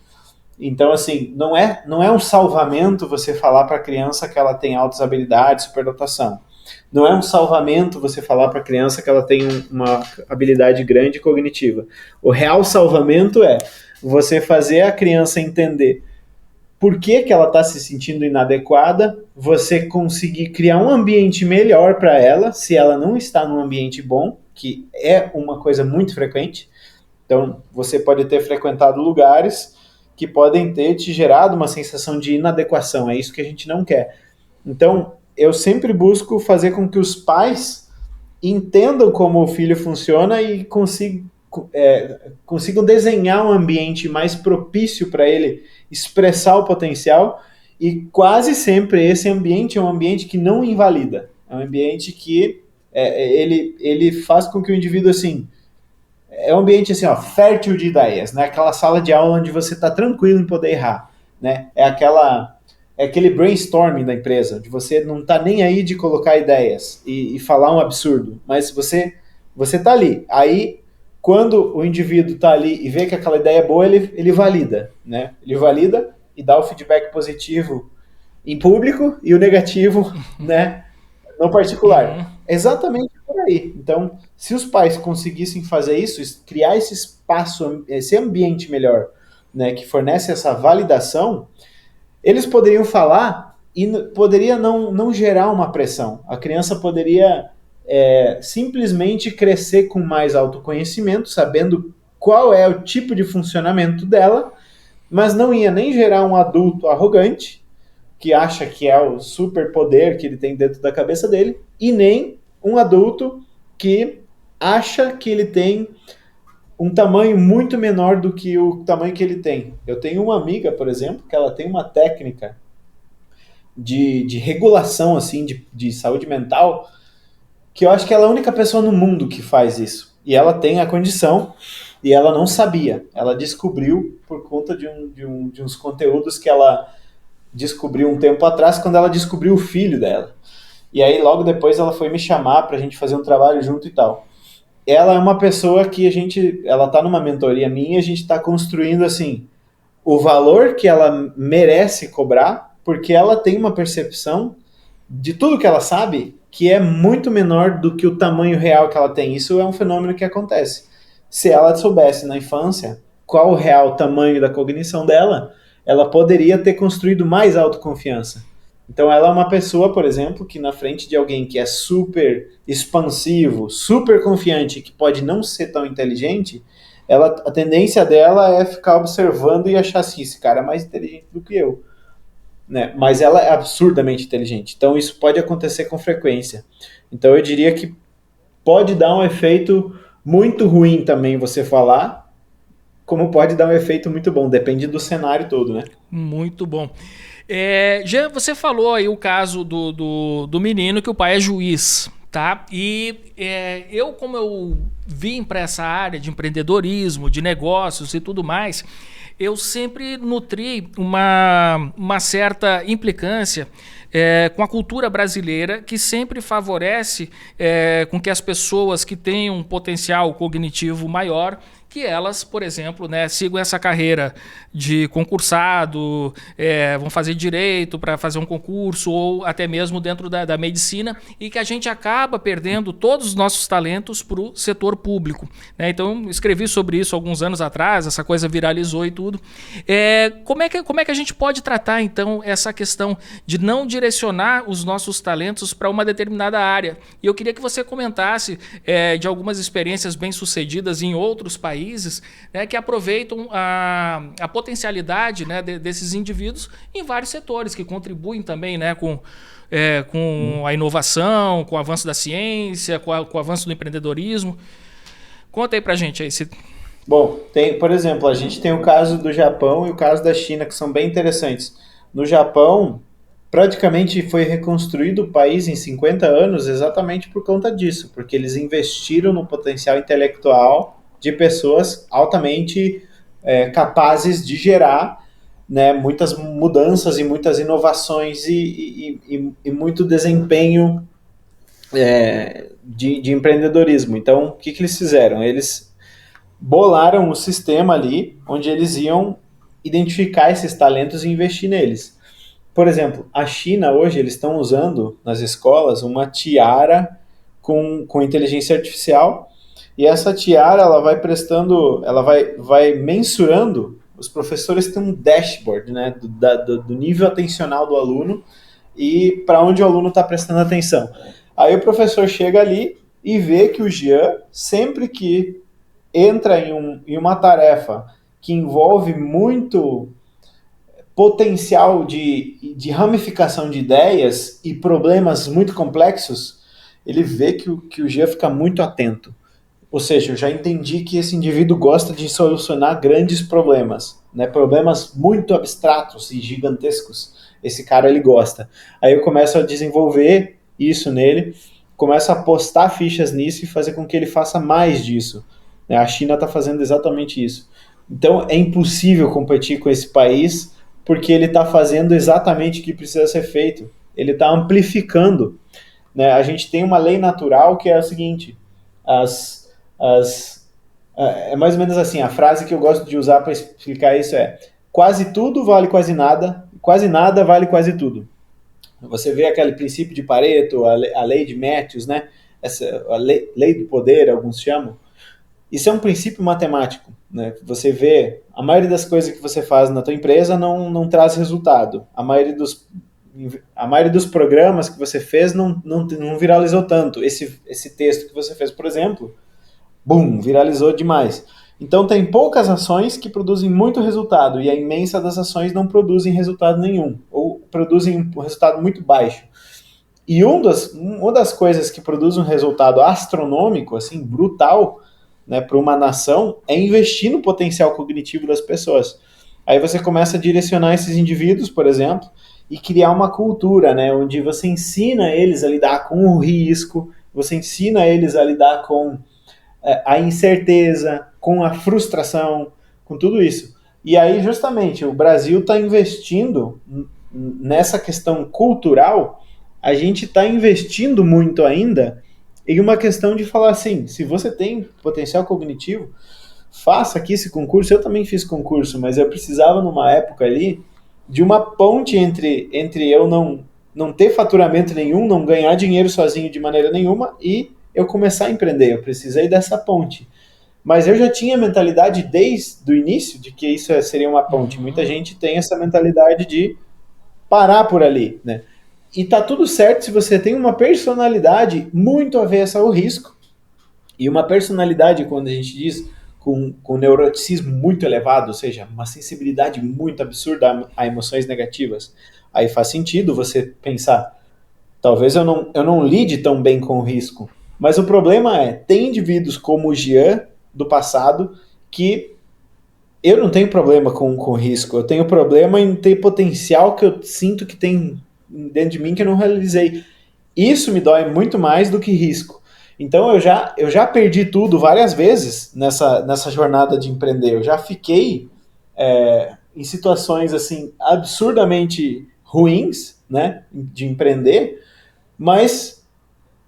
Speaker 2: Então, assim, não é um salvamento você falar para a criança que ela tem altas habilidades, superdotação. Não é um salvamento você falar para a criança que ela tem uma habilidade grande cognitiva. O real salvamento é você fazer a criança entender por que ela está se sentindo inadequada, você conseguir criar um ambiente melhor para ela, se ela não está num ambiente bom, que é uma coisa muito frequente. Então, você pode ter frequentado lugares que podem ter te gerado uma sensação de inadequação, é isso que a gente não quer. Então, eu sempre busco fazer com que os pais entendam como o filho funciona e consigam desenhar um ambiente mais propício para ele expressar o potencial, e quase sempre esse ambiente é um ambiente que não invalida, é um ambiente que ele faz com que o indivíduo, assim, é um ambiente assim, fértil de ideias, né? Aquela sala de aula onde você está tranquilo em poder errar, né? É aquele brainstorming da empresa, de você não tá nem aí de colocar ideias e falar um absurdo, mas você tá ali. Aí, quando o indivíduo tá ali e vê que aquela ideia é boa, ele valida, né? Ele valida e dá o feedback positivo em público e o negativo, né, no particular. Exatamente por aí. Então, se os pais conseguissem fazer isso, criar esse espaço, esse ambiente melhor, né, que fornece essa validação, eles poderiam falar e poderia não gerar uma pressão. A criança poderia simplesmente crescer com mais autoconhecimento, sabendo qual é o tipo de funcionamento dela, mas não ia nem gerar um adulto arrogante, que acha que é o superpoder que ele tem dentro da cabeça dele, e nem um adulto que acha que ele tem um tamanho muito menor do que o tamanho que ele tem. Eu tenho uma amiga, por exemplo, que ela tem uma técnica de regulação, assim, de saúde mental, que eu acho que ela é a única pessoa no mundo que faz isso. E ela tem a condição, e ela não sabia. Ela descobriu por conta de uns conteúdos que ela descobriu um tempo atrás, quando ela descobriu o filho dela. E aí, logo depois, ela foi me chamar pra gente fazer um trabalho junto e tal. Ela é uma pessoa que ela tá numa mentoria minha, a gente tá construindo, assim, o valor que ela merece cobrar, porque ela tem uma percepção de tudo que ela sabe que é muito menor do que o tamanho real que ela tem. Isso é um fenômeno que acontece. Se ela soubesse na infância qual o real tamanho da cognição dela, ela poderia ter construído mais autoconfiança. Então ela é uma pessoa, por exemplo, que na frente de alguém que é super expansivo, super confiante, que pode não ser tão inteligente, a tendência dela é ficar observando e achar assim, esse cara é mais inteligente do que eu. Né? Mas ela é absurdamente inteligente. Então isso pode acontecer com frequência. Então eu diria que pode dar um efeito muito ruim também você falar, como pode dar um efeito muito bom, depende do cenário todo, né?
Speaker 1: Muito bom. Jean, você falou aí o caso do menino que o pai é juiz, tá? E como eu vim para essa área de empreendedorismo, de negócios e tudo mais, eu sempre nutri uma certa implicância com a cultura brasileira, que sempre favorece com que as pessoas que têm um potencial cognitivo maior, que elas, por exemplo, né, sigam essa carreira de concursado, vão fazer direito para fazer um concurso, ou até mesmo dentro da medicina, e que a gente acaba perdendo todos os nossos talentos para o setor público. Né? Então, escrevi sobre isso alguns anos atrás, essa coisa viralizou e tudo. Como é que a gente pode tratar, então, essa questão de não direcionar os nossos talentos para uma determinada área? E eu queria que você comentasse de algumas experiências bem-sucedidas em outros países, países, né, que aproveitam a potencialidade, né, desses indivíduos em vários setores, que contribuem também, né, com a inovação, com o avanço da ciência, com o avanço do empreendedorismo. Conta aí pra gente aí.
Speaker 2: Bom, por exemplo, a gente tem o caso do Japão e o caso da China, que são bem interessantes. No Japão, praticamente foi reconstruído o país em 50 anos exatamente por conta disso, porque eles investiram no potencial intelectual de pessoas altamente capazes de gerar, né, muitas mudanças e muitas inovações e muito desempenho de empreendedorismo. Então, o que eles fizeram? Eles bolaram um sistema ali onde eles iam identificar esses talentos e investir neles. Por exemplo, a China hoje, eles estão usando nas escolas uma tiara com inteligência artificial, e essa tiara ela vai prestando, ela vai mensurando, os professores têm um dashboard, né, do nível atencional do aluno e para onde o aluno está prestando atenção. Aí o professor chega ali e vê que o Jean, sempre que entra em uma tarefa que envolve muito potencial de ramificação de ideias e problemas muito complexos, ele vê que o Gia fica muito atento. Ou seja, eu já entendi que esse indivíduo gosta de solucionar grandes problemas, né? Problemas muito abstratos e gigantescos. Esse cara, ele gosta. Aí eu começo a desenvolver isso nele, começo a apostar fichas nisso e fazer com que ele faça mais disso. A China está fazendo exatamente isso. Então, é impossível competir com esse país porque ele está fazendo exatamente o que precisa ser feito. Ele está amplificando. Né? A gente tem uma lei natural que é a seguinte, é mais ou menos assim, a frase que eu gosto de usar para explicar isso é: quase tudo vale quase nada vale quase tudo. Você vê aquele princípio de Pareto, a lei de Matthews, né? A lei do poder, alguns chamam. Isso é um princípio matemático, né? Você vê, a maioria das coisas que você faz na tua empresa não traz resultado. A maioria dos programas que você fez não viralizou tanto. Esse texto que você fez, por exemplo, bum, viralizou demais. Então tem poucas ações que produzem muito resultado e a imensa das ações não produzem resultado nenhum, ou produzem um resultado muito baixo. E uma das coisas que produz um resultado astronômico, assim, brutal, né, para uma nação, é investir no potencial cognitivo das pessoas. Aí você começa a direcionar esses indivíduos, por exemplo, e criar uma cultura, né, onde você ensina eles a lidar com o risco, você ensina eles a lidar com a incerteza, com a frustração, com tudo isso. E aí, justamente, o Brasil está investindo nessa questão cultural, a gente está investindo muito ainda em uma questão de falar assim, se você tem potencial cognitivo, faça aqui esse concurso. Eu também fiz concurso, mas eu precisava, numa época ali, de uma ponte entre eu não ter faturamento nenhum, não ganhar dinheiro sozinho de maneira nenhuma e eu começar a empreender. Eu precisei dessa ponte. Mas eu já tinha a mentalidade desde o início de que isso seria uma ponte. Muita gente tem essa mentalidade de parar por ali, né? E tá tudo certo se você tem uma personalidade muito avessa ao risco. E uma personalidade, quando a gente diz com neuroticismo muito elevado, ou seja, uma sensibilidade muito absurda a emoções negativas, aí faz sentido você pensar, talvez eu não lide tão bem com o risco. Mas o problema é, tem indivíduos como o Jean, do passado, que eu não tenho problema com risco, eu tenho problema em ter potencial que eu sinto que tem dentro de mim que eu não realizei. Isso me dói muito mais do que risco. Então eu já perdi tudo várias vezes nessa jornada de empreender. Eu já fiquei em situações assim absurdamente ruins, né, de empreender, mas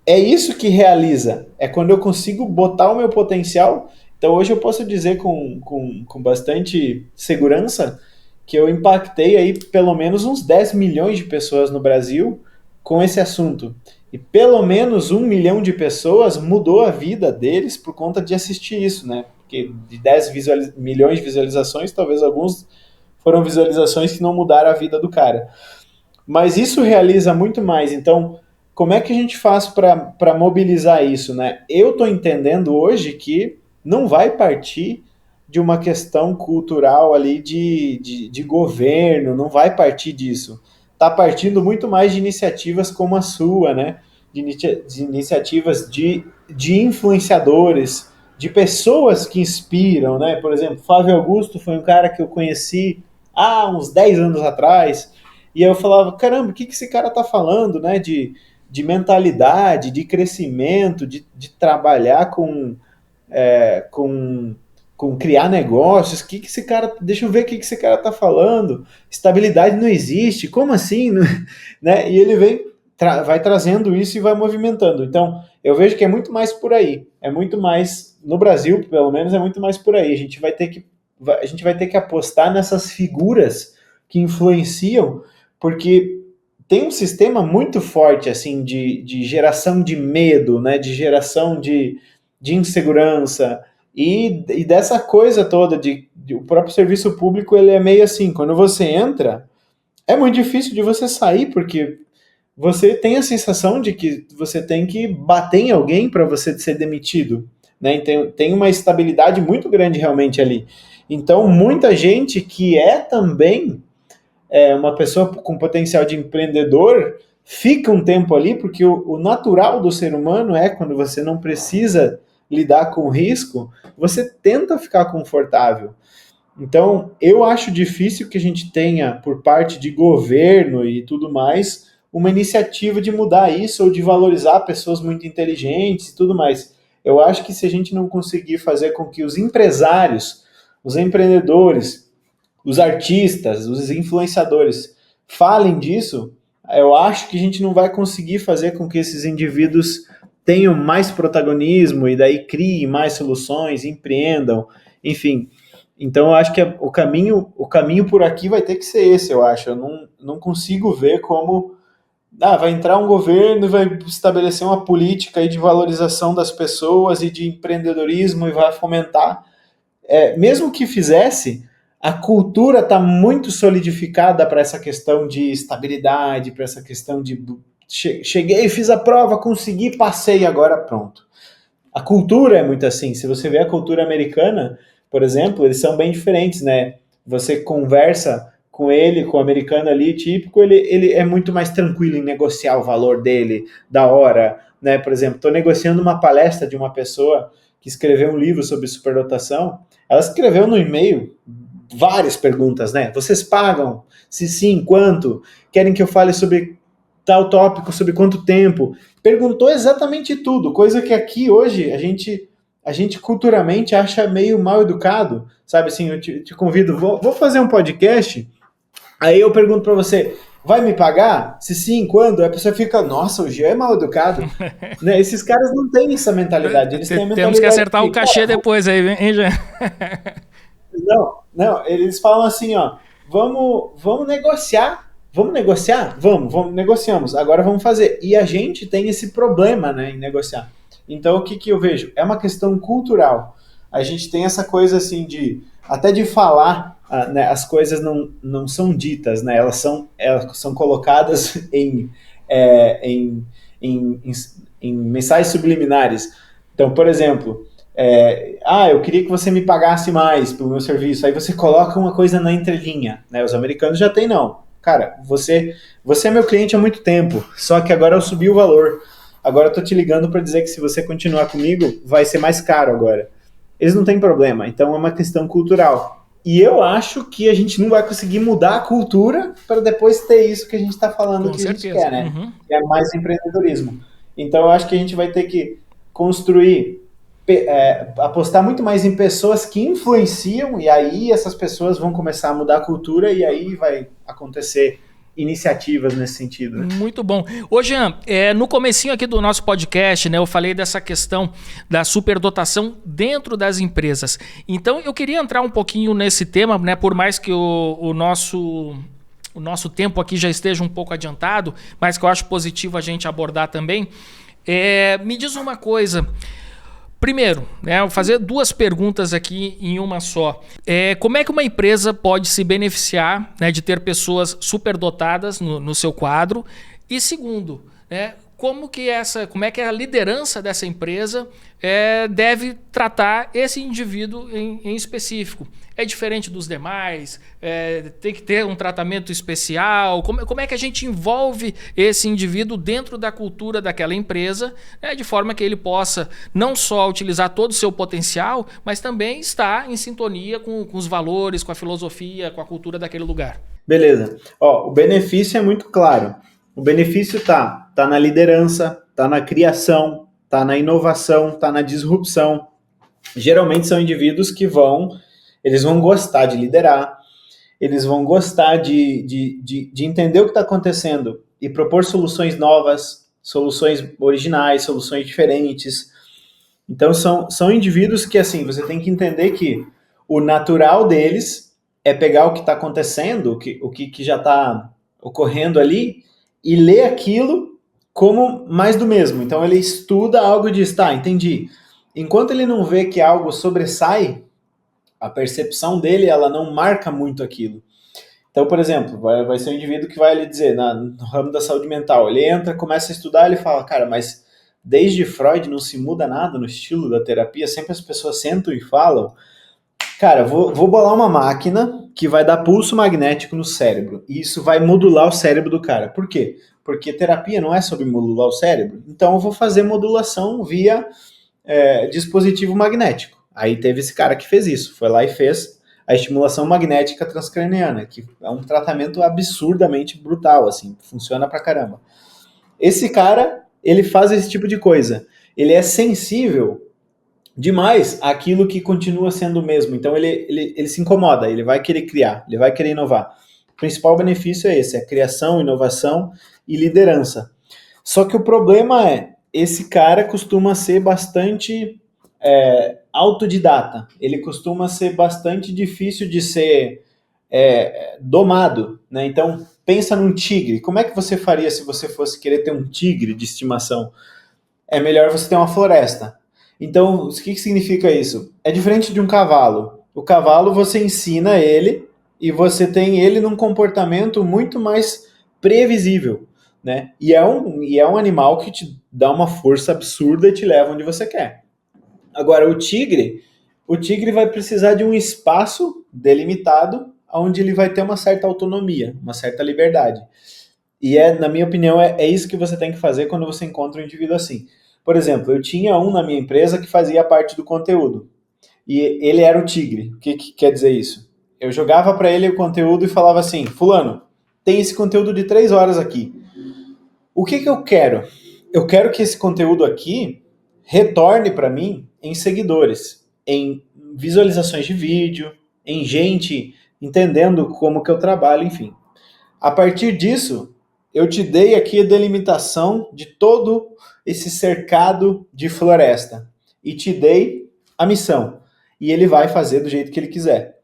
Speaker 2: é isso que realiza. É quando eu consigo botar o meu potencial. Então hoje eu posso dizer com bastante segurança que eu impactei aí pelo menos uns 10 milhões de pessoas no Brasil com esse assunto. E pelo menos 1 milhão de pessoas mudou a vida deles por conta de assistir isso, né? Porque de 10 milhões de visualizações, talvez alguns foram visualizações que não mudaram a vida do cara. Mas isso realiza muito mais. Então, como é que a gente faz para mobilizar isso, né? Eu estou entendendo hoje que não vai partir de uma questão cultural ali de governo, não vai partir disso. Está partindo muito mais de iniciativas como a sua, né? De iniciativas de influenciadores, de pessoas que inspiram, né? Por exemplo, Flávio Augusto foi um cara que eu conheci há uns 10 anos atrás, e eu falava, caramba, o que esse cara tá falando, né? De mentalidade, de crescimento, de trabalhar com criar negócios, que esse cara, deixa eu ver o que esse cara tá falando, estabilidade não existe, como assim? Né? E ele vai trazendo isso e vai movimentando. Então, eu vejo que é muito mais por aí, é muito mais, no Brasil, pelo menos, é muito mais por aí. A gente vai ter que apostar nessas figuras que influenciam, porque tem um sistema muito forte, assim, de geração de medo, né, de geração de insegurança, e dessa coisa toda o próprio serviço público, ele é meio assim, quando você entra, é muito difícil de você sair, porque você tem a sensação de que você tem que bater em alguém para você ser demitido, né? Tem uma estabilidade muito grande realmente ali. Então, muita gente que é também uma pessoa com potencial de empreendedor fica um tempo ali, porque o natural do ser humano é, quando você não precisa lidar com risco, você tenta ficar confortável. Então, eu acho difícil que a gente tenha, por parte de governo e tudo mais, uma iniciativa de mudar isso ou de valorizar pessoas muito inteligentes e tudo mais. Eu acho que se a gente não conseguir fazer com que os empresários, os empreendedores, os artistas, os influenciadores falem disso, eu acho que a gente não vai conseguir fazer com que esses indivíduos tenham mais protagonismo e daí criem mais soluções, empreendam, enfim. Então, eu acho que o caminho por aqui vai ter que ser esse, eu acho. Eu não consigo ver como vai entrar um governo e vai estabelecer uma política aí de valorização das pessoas e de empreendedorismo e vai fomentar. Mesmo que fizesse, a cultura está muito solidificada para essa questão de estabilidade, para essa questão de cheguei, fiz a prova, consegui, passei, agora pronto. A cultura é muito assim. Se você vê a cultura americana, por exemplo, eles são bem diferentes, né? Você conversa com o americano ali, típico, ele é muito mais tranquilo em negociar o valor dele, da hora, né? Por exemplo, estou negociando uma palestra de uma pessoa que escreveu um livro sobre superdotação, ela escreveu no e-mail várias perguntas, né? Vocês pagam? Se sim, quanto? Querem que eu fale sobre tal tópico, sobre quanto tempo? Perguntou exatamente tudo, coisa que aqui hoje a gente culturalmente acha meio mal educado, sabe? Assim, eu te convido, vou fazer um podcast, aí eu pergunto para você, vai me pagar? Se sim, quando? A pessoa fica, nossa, o Jean é mal educado. Né? Esses caras não têm essa mentalidade, eles têm a mentalidade...
Speaker 1: Temos que acertar o cachê depois aí, hein, Jean?
Speaker 2: Não, eles falam assim, ó, vamos negociar. Vamos negociar? Vamos, negociamos. Agora vamos fazer. E a gente tem esse problema, né, em negociar. Então, o que eu vejo? É uma questão cultural. A gente tem essa coisa assim até de falar, né, as coisas não são ditas, né, elas são colocadas em mensagens subliminares. Então, por exemplo, eu queria que você me pagasse mais pelo meu serviço. Aí você coloca uma coisa na entrelinha, né? Os americanos já têm, não. Cara, você é meu cliente há muito tempo, só que agora eu subi o valor. Agora eu tô te ligando para dizer que se você continuar comigo, vai ser mais caro agora. Eles não têm problema, então é uma questão cultural. E eu acho que a gente não vai conseguir mudar a cultura para depois ter isso que a gente está falando. Com que certeza. A gente quer, né? Uhum. Que é mais empreendedorismo. Então eu acho que a gente vai ter que construir, apostar muito mais em pessoas que influenciam, e aí essas pessoas vão começar a mudar a cultura, e aí vai acontecer iniciativas nesse sentido. Né?
Speaker 1: Muito bom. Ô Jean, no comecinho aqui do nosso podcast, né, eu falei dessa questão da superdotação dentro das empresas. Então eu queria entrar um pouquinho nesse tema, né, por mais que o nosso tempo aqui já esteja um pouco adiantado, mas que eu acho positivo a gente abordar também. Me diz uma coisa. Primeiro, né, vou fazer duas perguntas aqui em uma só. Como é que uma empresa pode se beneficiar, né, de ter pessoas superdotadas no seu quadro? E segundo, né, como é que a liderança dessa empresa deve tratar esse indivíduo em específico. É diferente dos demais? Tem que ter um tratamento especial? Como é que a gente envolve esse indivíduo dentro da cultura daquela empresa, de forma que ele possa não só utilizar todo o seu potencial, mas também estar em sintonia com os valores, com a filosofia, com a cultura daquele lugar?
Speaker 2: Beleza. O benefício é muito claro. O benefício tá na liderança, tá na criação, tá na inovação, tá na disrupção. Geralmente são indivíduos que eles vão gostar de liderar, eles vão gostar de entender o que está acontecendo e propor soluções novas, soluções originais, soluções diferentes. Então são indivíduos que, assim, você tem que entender que o natural deles é pegar o que está acontecendo, o que já está ocorrendo ali, e ler aquilo como mais do mesmo. Então ele estuda algo e diz, tá, entendi. Enquanto ele não vê que algo sobressai, a percepção dele, ela não marca muito aquilo. Então, por exemplo, vai ser um indivíduo que vai lhe dizer, no ramo da saúde mental, ele entra, começa a estudar, ele fala, cara, mas desde Freud não se muda nada no estilo da terapia, sempre as pessoas sentam e falam, cara, vou bolar uma máquina que vai dar pulso magnético no cérebro, e isso vai modular o cérebro do cara. Por quê? Porque terapia não é sobre modular o cérebro, então eu vou fazer modulação via dispositivo magnético. Aí teve esse cara que fez isso, foi lá e fez a estimulação magnética transcraniana, que é um tratamento absurdamente brutal, assim, funciona pra caramba. Esse cara, ele faz esse tipo de coisa. Ele é sensível demais àquilo que continua sendo o mesmo. Então ele se incomoda, ele vai querer criar, ele vai querer inovar. O principal benefício é esse, a criação, inovação e liderança. Só que o problema esse cara costuma ser bastante autodidata. Ele costuma ser bastante difícil de ser domado, né? Então, pensa num tigre. Como é que você faria se você fosse querer ter um tigre de estimação? É melhor você ter uma floresta. Então, o que significa isso? É diferente de um cavalo. O cavalo, você ensina ele e você tem ele num comportamento muito mais previsível, né? E é um animal que te dá uma força absurda e te leva onde você quer. Agora, o tigre vai precisar de um espaço delimitado onde ele vai ter uma certa autonomia, uma certa liberdade. E na minha opinião, é isso que você tem que fazer quando você encontra um indivíduo assim. Por exemplo, eu tinha um na minha empresa que fazia parte do conteúdo. E ele era o tigre. O que quer dizer isso? Eu jogava para ele o conteúdo e falava assim, fulano, tem esse conteúdo de 3 horas aqui. O que eu quero? Eu quero que esse conteúdo aqui retorne para mim em seguidores, em visualizações de vídeo, em gente entendendo como que eu trabalho, enfim. A partir disso, eu te dei aqui a delimitação de todo esse cercado de floresta e te dei a missão. E ele vai fazer do jeito que ele quiser.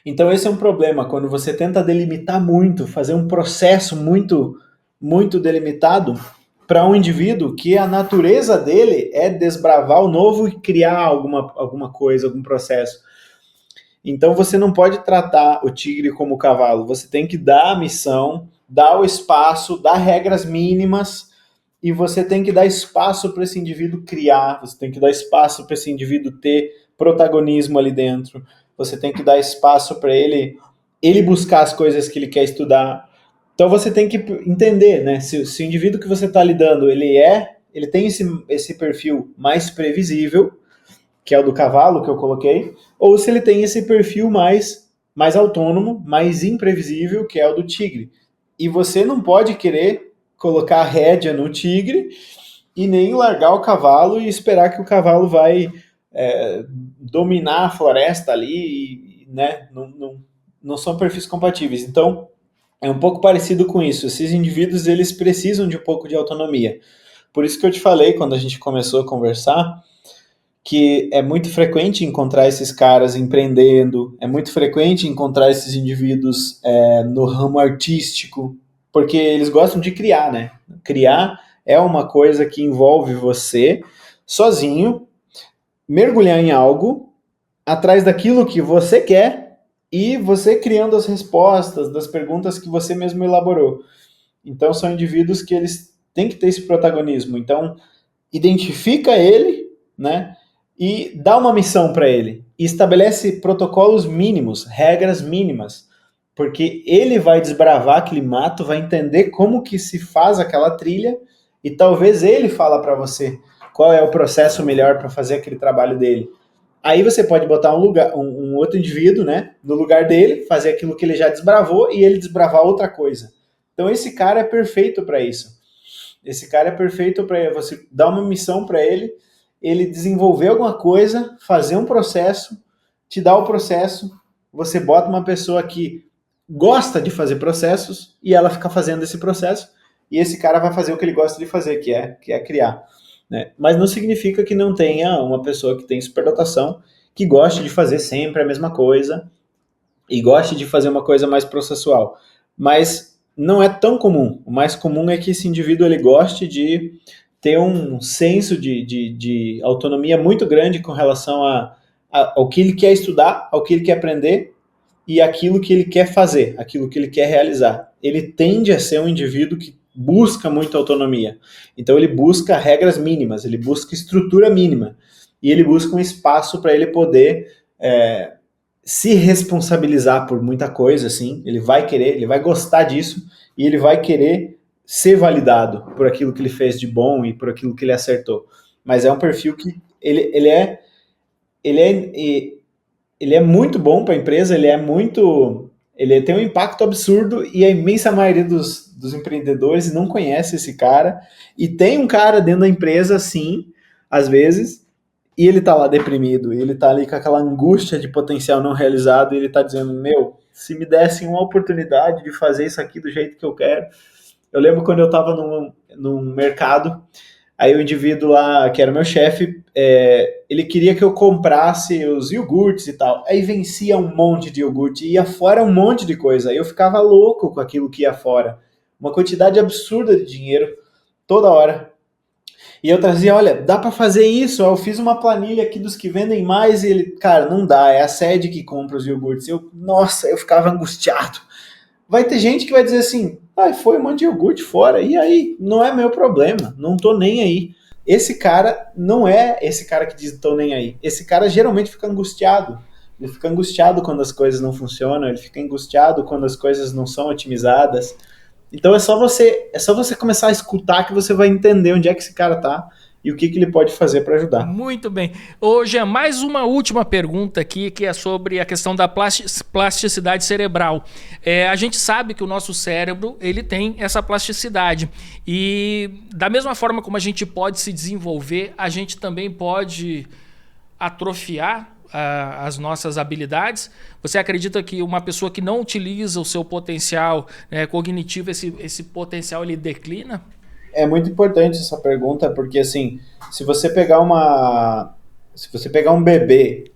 Speaker 2: Então esse é um problema, quando você tenta delimitar muito, fazer um processo muito, muito delimitado para um indivíduo que a natureza dele é desbravar o novo e criar alguma coisa, algum processo. Então você não pode tratar o tigre como o cavalo, você tem que dar a missão, dar o espaço, dar regras mínimas, e você tem que dar espaço para esse indivíduo criar, você tem que dar espaço para esse indivíduo ter protagonismo ali dentro, você tem que dar espaço para ele buscar as coisas que ele quer estudar. Então você tem que entender, né? Se o indivíduo que você está lidando, ele tem esse perfil mais previsível, que é o do cavalo que eu coloquei, ou se ele tem esse perfil mais autônomo, mais imprevisível, que é o do tigre. E você não pode querer colocar a rédea no tigre e nem largar o cavalo e esperar que o cavalo vai dominar a floresta ali, né? Não são perfis compatíveis. Então, é um pouco parecido com isso. Esses indivíduos, eles precisam de um pouco de autonomia. Por isso que eu te falei, quando a gente começou a conversar, que é muito frequente encontrar esses caras empreendendo, é muito frequente encontrar esses indivíduos no ramo artístico, porque eles gostam de criar, né? Criar é uma coisa que envolve você, sozinho, mergulhar em algo, atrás daquilo que você quer, e você criando as respostas das perguntas que você mesmo elaborou. Então são indivíduos que eles tem que ter esse protagonismo. Então, identifica ele, né? E dá uma missão para ele. E estabelece protocolos mínimos, regras mínimas. Porque ele vai desbravar aquele mato, vai entender como que se faz aquela trilha e talvez ele fala para você qual é o processo melhor para fazer aquele trabalho dele. Aí você pode botar um outro indivíduo, né, no lugar dele, fazer aquilo que ele já desbravou e ele desbravar outra coisa. Então esse cara é perfeito para isso. Esse cara é perfeito para você dar uma missão para ele, ele desenvolver alguma coisa, fazer um processo, te dar o processo, você bota uma pessoa que gosta de fazer processos e ela fica fazendo esse processo e esse cara vai fazer o que ele gosta de fazer, que é criar. Né? Mas não significa que não tenha uma pessoa que tem superdotação que goste de fazer sempre a mesma coisa e goste de fazer uma coisa mais processual. Mas não é tão comum. O mais comum é que esse indivíduo ele goste de ter um senso de autonomia muito grande com relação ao que ele quer estudar, ao que ele quer aprender e aquilo que ele quer fazer, aquilo que ele quer realizar. Ele tende a ser um indivíduo que busca muita autonomia. Então ele busca regras mínimas, ele busca estrutura mínima e ele busca um espaço para ele poder se responsabilizar por muita coisa, assim. Ele vai querer, ele vai gostar disso e ele vai querer ser validado por aquilo que ele fez de bom e por aquilo que ele acertou. Mas é um perfil que ele é muito bom para a empresa, ele tem um impacto absurdo e a imensa maioria dos empreendedores não conhece esse cara. E tem um cara dentro da empresa, sim, às vezes, e ele tá lá deprimido, e ele tá ali com aquela angústia de potencial não realizado, e ele tá dizendo, se me dessem uma oportunidade de fazer isso aqui do jeito que eu quero. Eu lembro quando eu tava num mercado, aí o indivíduo lá, que era meu chefe, ele queria que eu comprasse os iogurtes e tal. Aí vencia um monte de iogurte, ia fora um monte de coisa. Aí eu ficava louco com aquilo que ia fora. Uma quantidade absurda de dinheiro, toda hora. E eu trazia, olha, dá para fazer isso. Eu fiz uma planilha aqui dos que vendem mais e ele, cara, não dá, é a sede que compra os iogurtes. Eu ficava angustiado. Vai ter gente que vai dizer assim, foi um monte de iogurte fora, e aí? Não é meu problema, não tô nem aí. Esse cara não é esse cara que diz tô nem aí. Esse cara geralmente fica angustiado. Ele fica angustiado quando as coisas não funcionam, ele fica angustiado quando as coisas não são otimizadas. Então é só você começar a escutar que você vai entender onde é que esse cara tá e o que ele pode fazer para ajudar.
Speaker 1: Muito bem. Ô, Jean, mais uma última pergunta aqui, que é sobre a questão da plasticidade cerebral. A gente sabe que o nosso cérebro ele tem essa plasticidade. E da mesma forma como a gente pode se desenvolver, a gente também pode atrofiar as nossas habilidades. Você acredita que uma pessoa que não utiliza o seu potencial cognitivo, esse potencial ele declina?
Speaker 2: É muito importante essa pergunta, porque assim, se você pegar um bebê,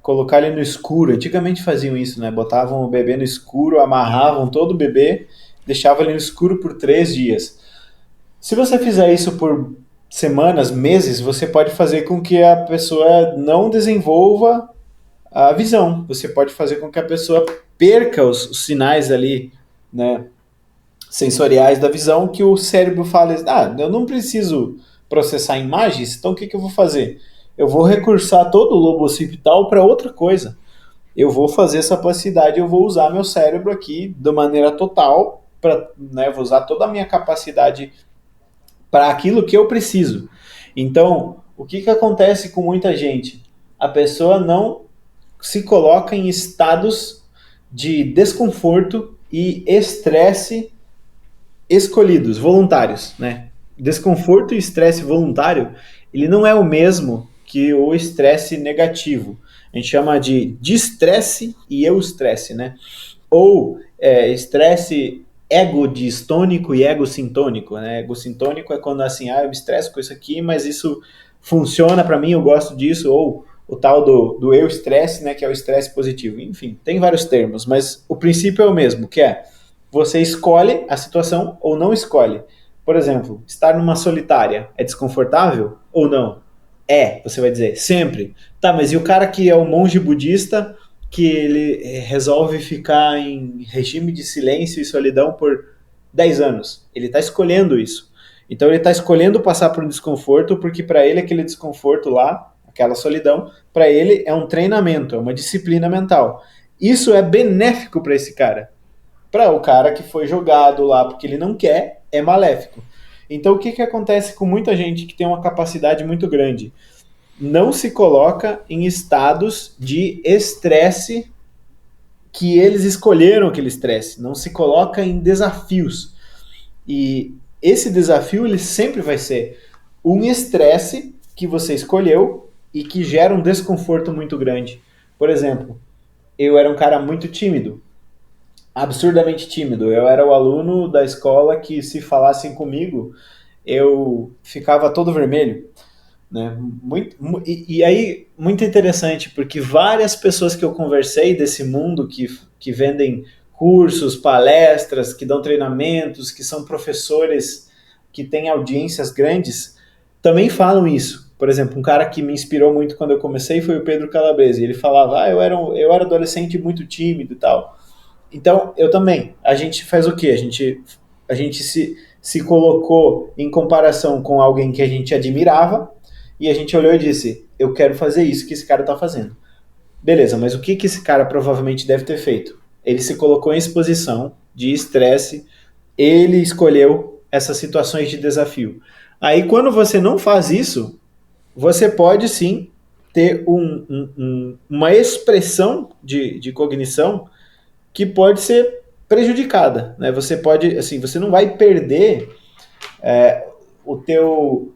Speaker 2: colocar ele no escuro, antigamente faziam isso, né? Botavam o bebê no escuro, amarravam todo o bebê, deixavam ele no escuro por 3 dias. Se você fizer isso por semanas, meses, você pode fazer com que a pessoa não desenvolva a visão. Você pode fazer com que a pessoa perca os sinais ali, né, sensoriais da visão, que o cérebro fala, eu não preciso processar imagens, então o que eu vou fazer? Eu vou recursar todo o lobo occipital para outra coisa. Eu vou fazer essa plasticidade, eu vou usar meu cérebro aqui de maneira total, vou usar toda a minha capacidade para aquilo que eu preciso. Então, o que acontece com muita gente? A pessoa não se coloca em estados de desconforto e estresse escolhidos, voluntários, né? Desconforto e estresse voluntário, ele não é o mesmo que o estresse negativo. A gente chama de distresse e eustresse, né? Ou estresse ego-distônico e ego-sintônico, né? Ego-sintônico é quando assim, eu me estresso com isso aqui, mas isso funciona para mim, eu gosto disso, ou o tal do eustresse, né? Que é o estresse positivo. Enfim, tem vários termos, mas o princípio é o mesmo, que é você escolhe a situação ou não escolhe. Por exemplo, estar numa solitária é desconfortável ou não? Você vai dizer, sempre. Tá, mas e o cara que é o monge budista que ele resolve ficar em regime de silêncio e solidão por 10 anos? Ele está escolhendo isso. Então ele está escolhendo passar por um desconforto porque para ele aquele desconforto lá, aquela solidão, para ele é um treinamento, é uma disciplina mental. Isso é benéfico para esse cara. Para o cara que foi jogado lá porque ele não quer, é maléfico. Então o que acontece com muita gente que tem uma capacidade muito grande? Não se coloca em estados de estresse que eles escolheram aquele estresse, não se coloca em desafios. E esse desafio ele sempre vai ser um estresse que você escolheu e que gera um desconforto muito grande. Por exemplo, eu era um cara muito tímido, absurdamente tímido. Eu era o aluno da escola que se falassem comigo, eu ficava todo vermelho. Né? E aí, muito interessante, porque várias pessoas que eu conversei desse mundo que vendem cursos, palestras, que dão treinamentos, que são professores, que têm audiências grandes, também falam isso. Por exemplo, um cara que me inspirou muito quando eu comecei foi o Pedro Calabrese. Ele falava, eu era adolescente muito tímido e tal. Então, eu também. A gente faz o quê? A gente se colocou em comparação com alguém que a gente admirava, e a gente olhou e disse, eu quero fazer isso que esse cara está fazendo. Beleza, mas o que esse cara provavelmente deve ter feito? Ele se colocou em exposição de estresse, ele escolheu essas situações de desafio. Aí quando você não faz isso, você pode sim ter uma expressão de cognição que pode ser prejudicada. Né? Você pode, assim, você não vai perder o teu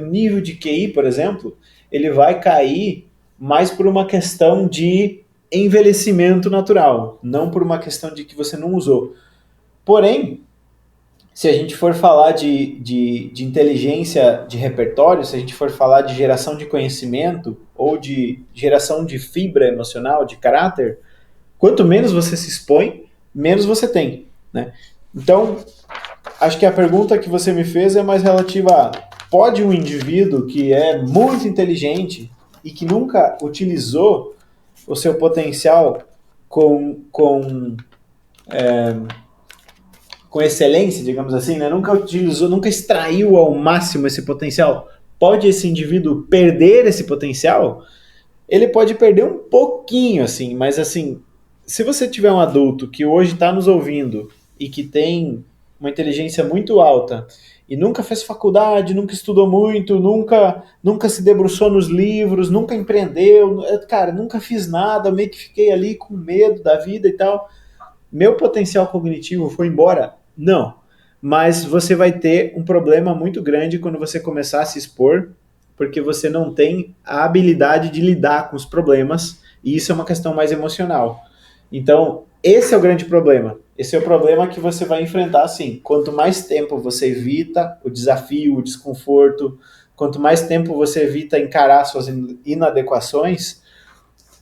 Speaker 2: nível de QI, por exemplo, ele vai cair mais por uma questão de envelhecimento natural, não por uma questão de que você não usou. Porém, se a gente for falar de inteligência de repertório, se a gente for falar de geração de conhecimento ou de geração de fibra emocional, de caráter, quanto menos você se expõe, menos você tem. Né? Então, acho que a pergunta que você me fez é mais relativa a pode um indivíduo que é muito inteligente e que nunca utilizou o seu potencial com excelência, digamos assim, né? Nunca utilizou, nunca extraiu ao máximo esse potencial, pode esse indivíduo perder esse potencial? Ele pode perder um pouquinho, assim, mas assim, se você tiver um adulto que hoje está nos ouvindo e que tem uma inteligência muito alta e nunca fez faculdade, nunca estudou muito, nunca se debruçou nos livros, nunca empreendeu, cara, nunca fiz nada, meio que fiquei ali com medo da vida e tal. Meu potencial cognitivo foi embora? Não. Mas você vai ter um problema muito grande quando você começar a se expor, porque você não tem a habilidade de lidar com os problemas, e isso é uma questão mais emocional. Então, esse é o grande problema. Esse é o problema que você vai enfrentar, assim. Quanto mais tempo você evita o desafio, o desconforto, quanto mais tempo você evita encarar suas inadequações,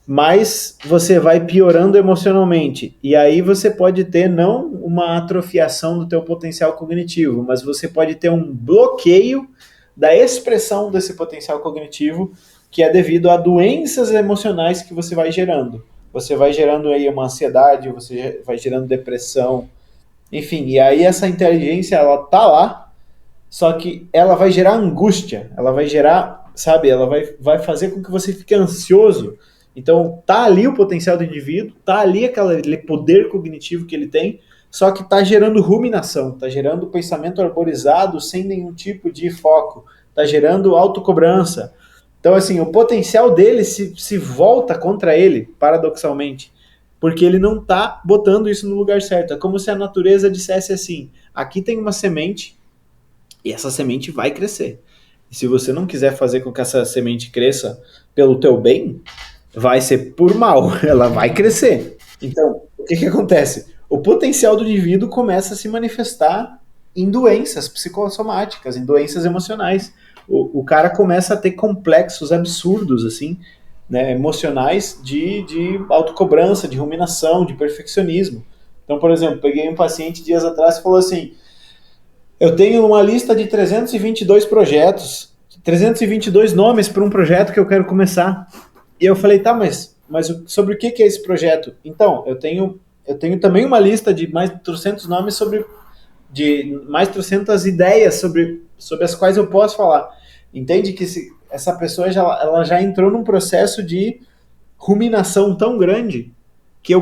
Speaker 2: mais você vai piorando emocionalmente. E aí você pode ter não uma atrofiação do teu potencial cognitivo, mas você pode ter um bloqueio da expressão desse potencial cognitivo, que é devido a doenças emocionais que você vai gerando. Você vai gerando aí uma ansiedade, você vai gerando depressão, enfim, e aí essa inteligência, ela tá lá, só que ela vai gerar angústia, ela vai gerar, sabe, ela vai fazer com que você fique ansioso. Então, tá ali o potencial do indivíduo, tá ali aquele poder cognitivo que ele tem, só que tá gerando ruminação, tá gerando pensamento arborizado sem nenhum tipo de foco, tá gerando autocobrança. Então, assim, o potencial dele se volta contra ele, paradoxalmente, porque ele não tá botando isso no lugar certo. É como se a natureza dissesse assim, aqui tem uma semente e essa semente vai crescer. E se você não quiser fazer com que essa semente cresça pelo teu bem, vai ser por mal, ela vai crescer. Então, o que acontece? O potencial do indivíduo começa a se manifestar em doenças psicossomáticas, em doenças emocionais. O cara começa a ter complexos absurdos, assim, né, emocionais de autocobrança, de ruminação, de perfeccionismo. Então, por exemplo, peguei um paciente dias atrás e falou assim, eu tenho uma lista de 322 projetos, 322 nomes para um projeto que eu quero começar. E eu falei, tá, mas sobre o que é esse projeto? Então, eu tenho também uma lista de mais de 300 nomes sobre de mais trocentas ideias sobre as quais eu posso falar. Entende que essa pessoa ela já entrou num processo de ruminação tão grande que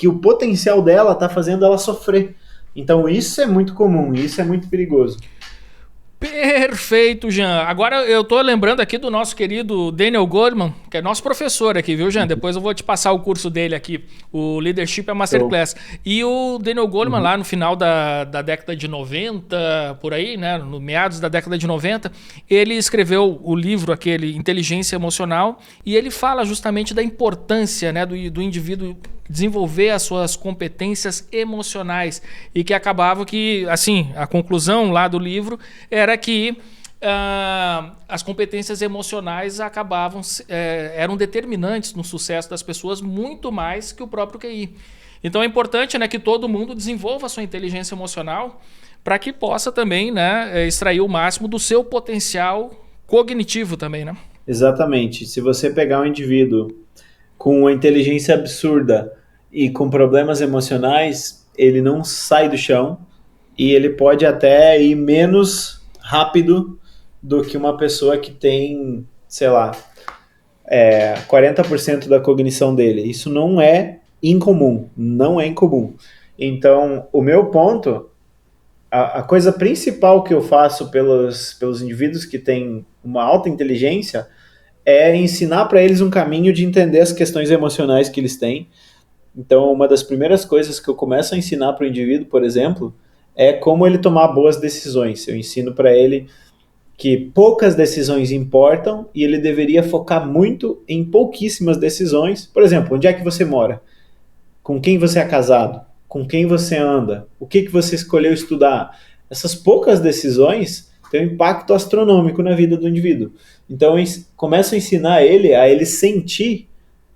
Speaker 2: o potencial dela está fazendo ela sofrer. Então isso é muito comum, isso é muito perigoso.
Speaker 1: Perfeito, Jean. Agora eu tô lembrando aqui do nosso querido Daniel Goleman, que é nosso professor aqui, viu, Jean? Depois eu vou te passar o curso dele aqui, o Leadership é Masterclass. E o Daniel Goleman, lá no final da década de 90, por aí, né, no meados da década de 90, ele escreveu o livro aquele Inteligência Emocional, e ele fala justamente da importância, né, do indivíduo desenvolver as suas competências emocionais, e que acabava que, assim, a conclusão lá do livro era que as competências emocionais eram determinantes no sucesso das pessoas muito mais que o próprio QI. Então é importante, né, que todo mundo desenvolva a sua inteligência emocional para que possa também, né, extrair o máximo do seu potencial cognitivo também, né?
Speaker 2: Exatamente. Se você pegar um indivíduo com uma inteligência absurda e com problemas emocionais, ele não sai do chão e ele pode até ir menos rápido do que uma pessoa que tem, sei lá, 40% da cognição dele. Isso não é incomum, não é incomum. Então, o meu ponto, a coisa principal que eu faço pelos indivíduos que têm uma alta inteligência é ensinar para eles um caminho de entender as questões emocionais que eles têm. Então, uma das primeiras coisas que eu começo a ensinar para o indivíduo, por exemplo, é como ele tomar boas decisões. Eu ensino para ele que poucas decisões importam e ele deveria focar muito em pouquíssimas decisões. Por exemplo, onde é que você mora? Com quem você é casado? Com quem você anda? O que você escolheu estudar? Essas poucas decisões têm um impacto astronômico na vida do indivíduo. Então, começo a ensinar ele a ele sentir,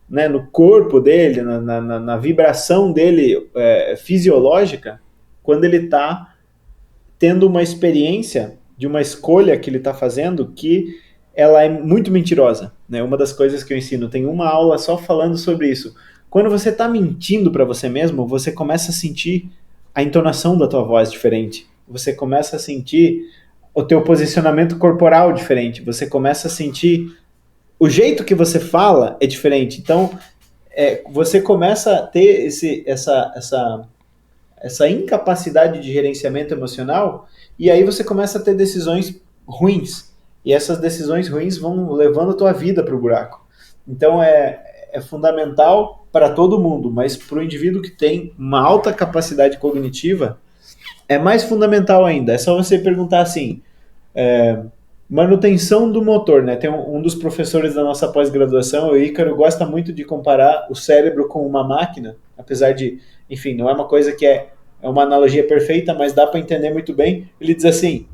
Speaker 2: né, no corpo dele, na vibração dele fisiológica, quando ele está tendo uma experiência de uma escolha que ele está fazendo que ela é muito mentirosa. Né? Uma das coisas que eu ensino, tem uma aula só falando sobre isso. Quando você está mentindo para você mesmo, você começa a sentir a entonação da tua voz diferente. Você começa a sentir o teu posicionamento corporal diferente. Você começa a sentir o jeito que você fala é diferente. Então, você começa a ter essa incapacidade de gerenciamento emocional e aí você começa a ter decisões ruins. E essas decisões ruins vão levando a tua vida para o buraco. Então, é fundamental para todo mundo, mas para o indivíduo que tem uma alta capacidade cognitiva, é mais fundamental ainda. É só você perguntar assim, manutenção do motor, né? Tem um dos professores da nossa pós-graduação, o Ícaro, gosta muito de comparar o cérebro com uma máquina, apesar de, enfim, não é uma coisa que é uma analogia perfeita, mas dá para entender muito bem. Ele diz assim,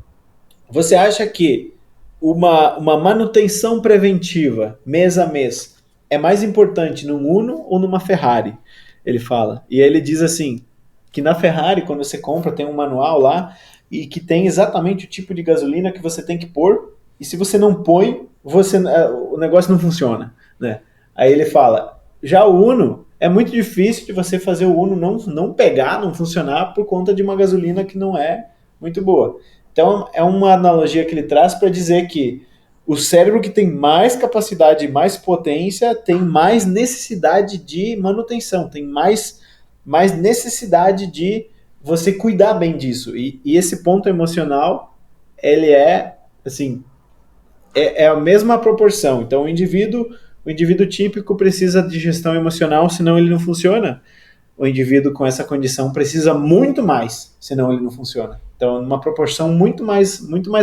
Speaker 2: você acha que uma manutenção preventiva, mês a mês, é mais importante num Uno ou numa Ferrari? Ele fala. E ele diz assim, que na Ferrari, quando você compra, tem um manual lá, e que tem exatamente o tipo de gasolina que você tem que pôr, e se você não põe, o negócio não funciona. Né? Aí ele fala, já o Uno, é muito difícil de você fazer o Uno não pegar, não funcionar, por conta de uma gasolina que não é muito boa. Então, é uma analogia que ele traz para dizer que o cérebro que tem mais capacidade, mais potência, tem mais necessidade de manutenção, tem mais necessidade de você cuidar bem disso. E esse ponto emocional, ele assim, é a mesma proporção. Então, o indivíduo típico precisa de gestão emocional, senão ele não funciona. O indivíduo com essa condição precisa muito mais, senão ele não funciona. Então, numa proporção muito mais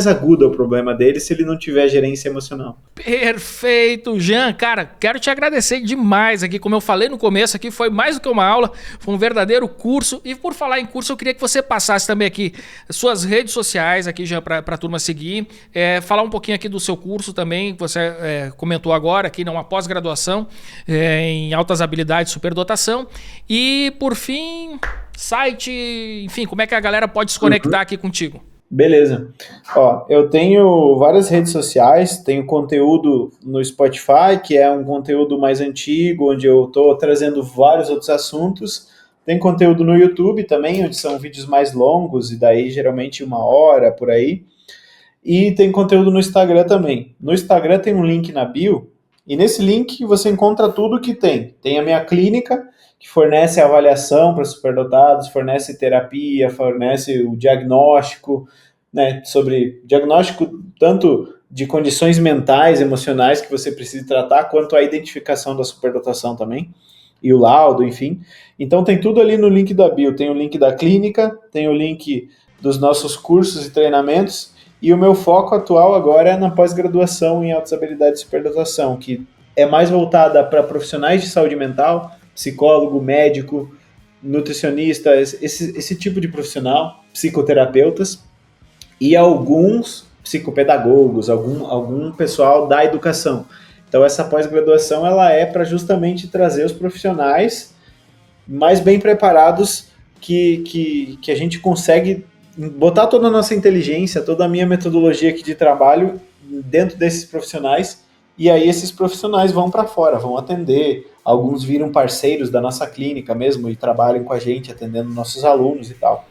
Speaker 2: aguda o problema dele se ele não tiver gerência emocional.
Speaker 1: Perfeito, Jean. Cara, quero te agradecer demais aqui. Como eu falei no começo aqui, foi mais do que uma aula, foi um verdadeiro curso. E por falar em curso, eu queria que você passasse também aqui suas redes sociais aqui, Jean, para a turma seguir. Falar um pouquinho aqui do seu curso também, que você comentou agora aqui, numa pós-graduação em altas habilidades, superdotação. E, por fim, site, enfim, como é que a galera pode se conectar aqui contigo?
Speaker 2: Beleza. Ó, eu tenho várias redes sociais, tenho conteúdo no Spotify, que é um conteúdo mais antigo, onde eu estou trazendo vários outros assuntos, Tem conteúdo no YouTube também, onde são vídeos mais longos, e daí geralmente 1 hora, por aí. E tem conteúdo no Instagram também. No Instagram tem um link na bio, e nesse link você encontra tudo que tem. Tem a minha clínica, que fornece avaliação para superdotados, fornece terapia, fornece o diagnóstico, né, sobre diagnóstico tanto de condições mentais, emocionais que você precisa tratar, quanto a identificação da superdotação também, e o laudo, enfim. Então tem tudo ali no link da bio. Tem o link da clínica, tem o link dos nossos cursos e treinamentos, e o meu foco atual agora é na pós-graduação em autossabilidade e superdotação, que é mais voltada para profissionais de saúde mental, psicólogo, médico, nutricionista, esse tipo de profissional, psicoterapeutas, e alguns psicopedagogos, algum pessoal da educação. Então essa pós-graduação ela é para justamente trazer os profissionais mais bem preparados que a gente consegue botar toda a nossa inteligência, toda a minha metodologia aqui de trabalho dentro desses profissionais, e aí esses profissionais vão para fora, vão atender, alguns viram parceiros da nossa clínica mesmo e trabalham com a gente, atendendo nossos alunos e tal.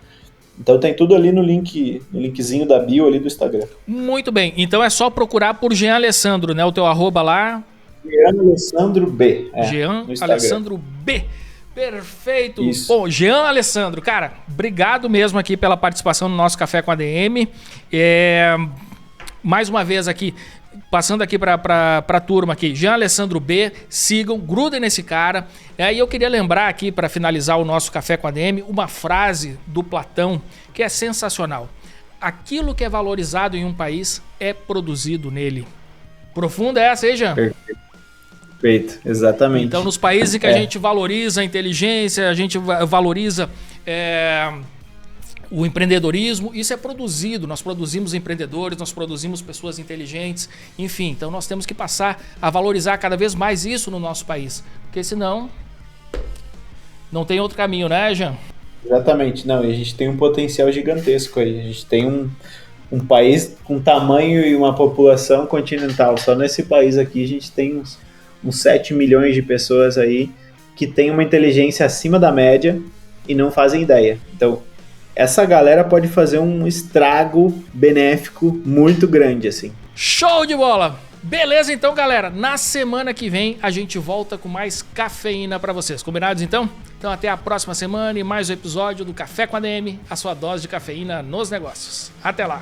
Speaker 2: Então tem tudo ali no linkzinho da bio ali do Instagram.
Speaker 1: Muito bem, então é só procurar por Jean Alessandro, né? O teu arroba lá.
Speaker 2: Jean Alessandro B.
Speaker 1: Jean Alessandro B. Perfeito.
Speaker 2: Isso.
Speaker 1: Bom, Jean Alessandro, cara, obrigado mesmo aqui pela participação no nosso Café com a DM. Mais uma vez aqui, passando aqui para a turma aqui, Jean Alessandro B, sigam, grudem nesse cara. E eu queria lembrar aqui, para finalizar o nosso Café com a DM, uma frase do Platão que é sensacional. Aquilo que é valorizado em um país é produzido nele. Profunda essa aí, Jean?
Speaker 2: Perfeito, exatamente.
Speaker 1: Então, nos países em que a gente valoriza a inteligência, a gente valoriza o empreendedorismo, isso é produzido. Nós produzimos empreendedores, nós produzimos pessoas inteligentes, enfim. Então, nós temos que passar a valorizar cada vez mais isso no nosso país. Porque senão, não tem outro caminho, né, Jean?
Speaker 2: Exatamente. Não, a gente tem um potencial gigantesco aí. A gente tem um país com tamanho e uma população continental. Só nesse país aqui a gente tem uns 7 milhões de pessoas aí que têm uma inteligência acima da média e não fazem ideia. Então, essa galera pode fazer um estrago benéfico muito grande, assim.
Speaker 1: Show de bola! Beleza, então, galera. Na semana que vem a gente volta com mais cafeína pra vocês. Combinados, então? Então, até a próxima semana e mais um episódio do Café com a DM, a sua dose de cafeína nos negócios. Até lá!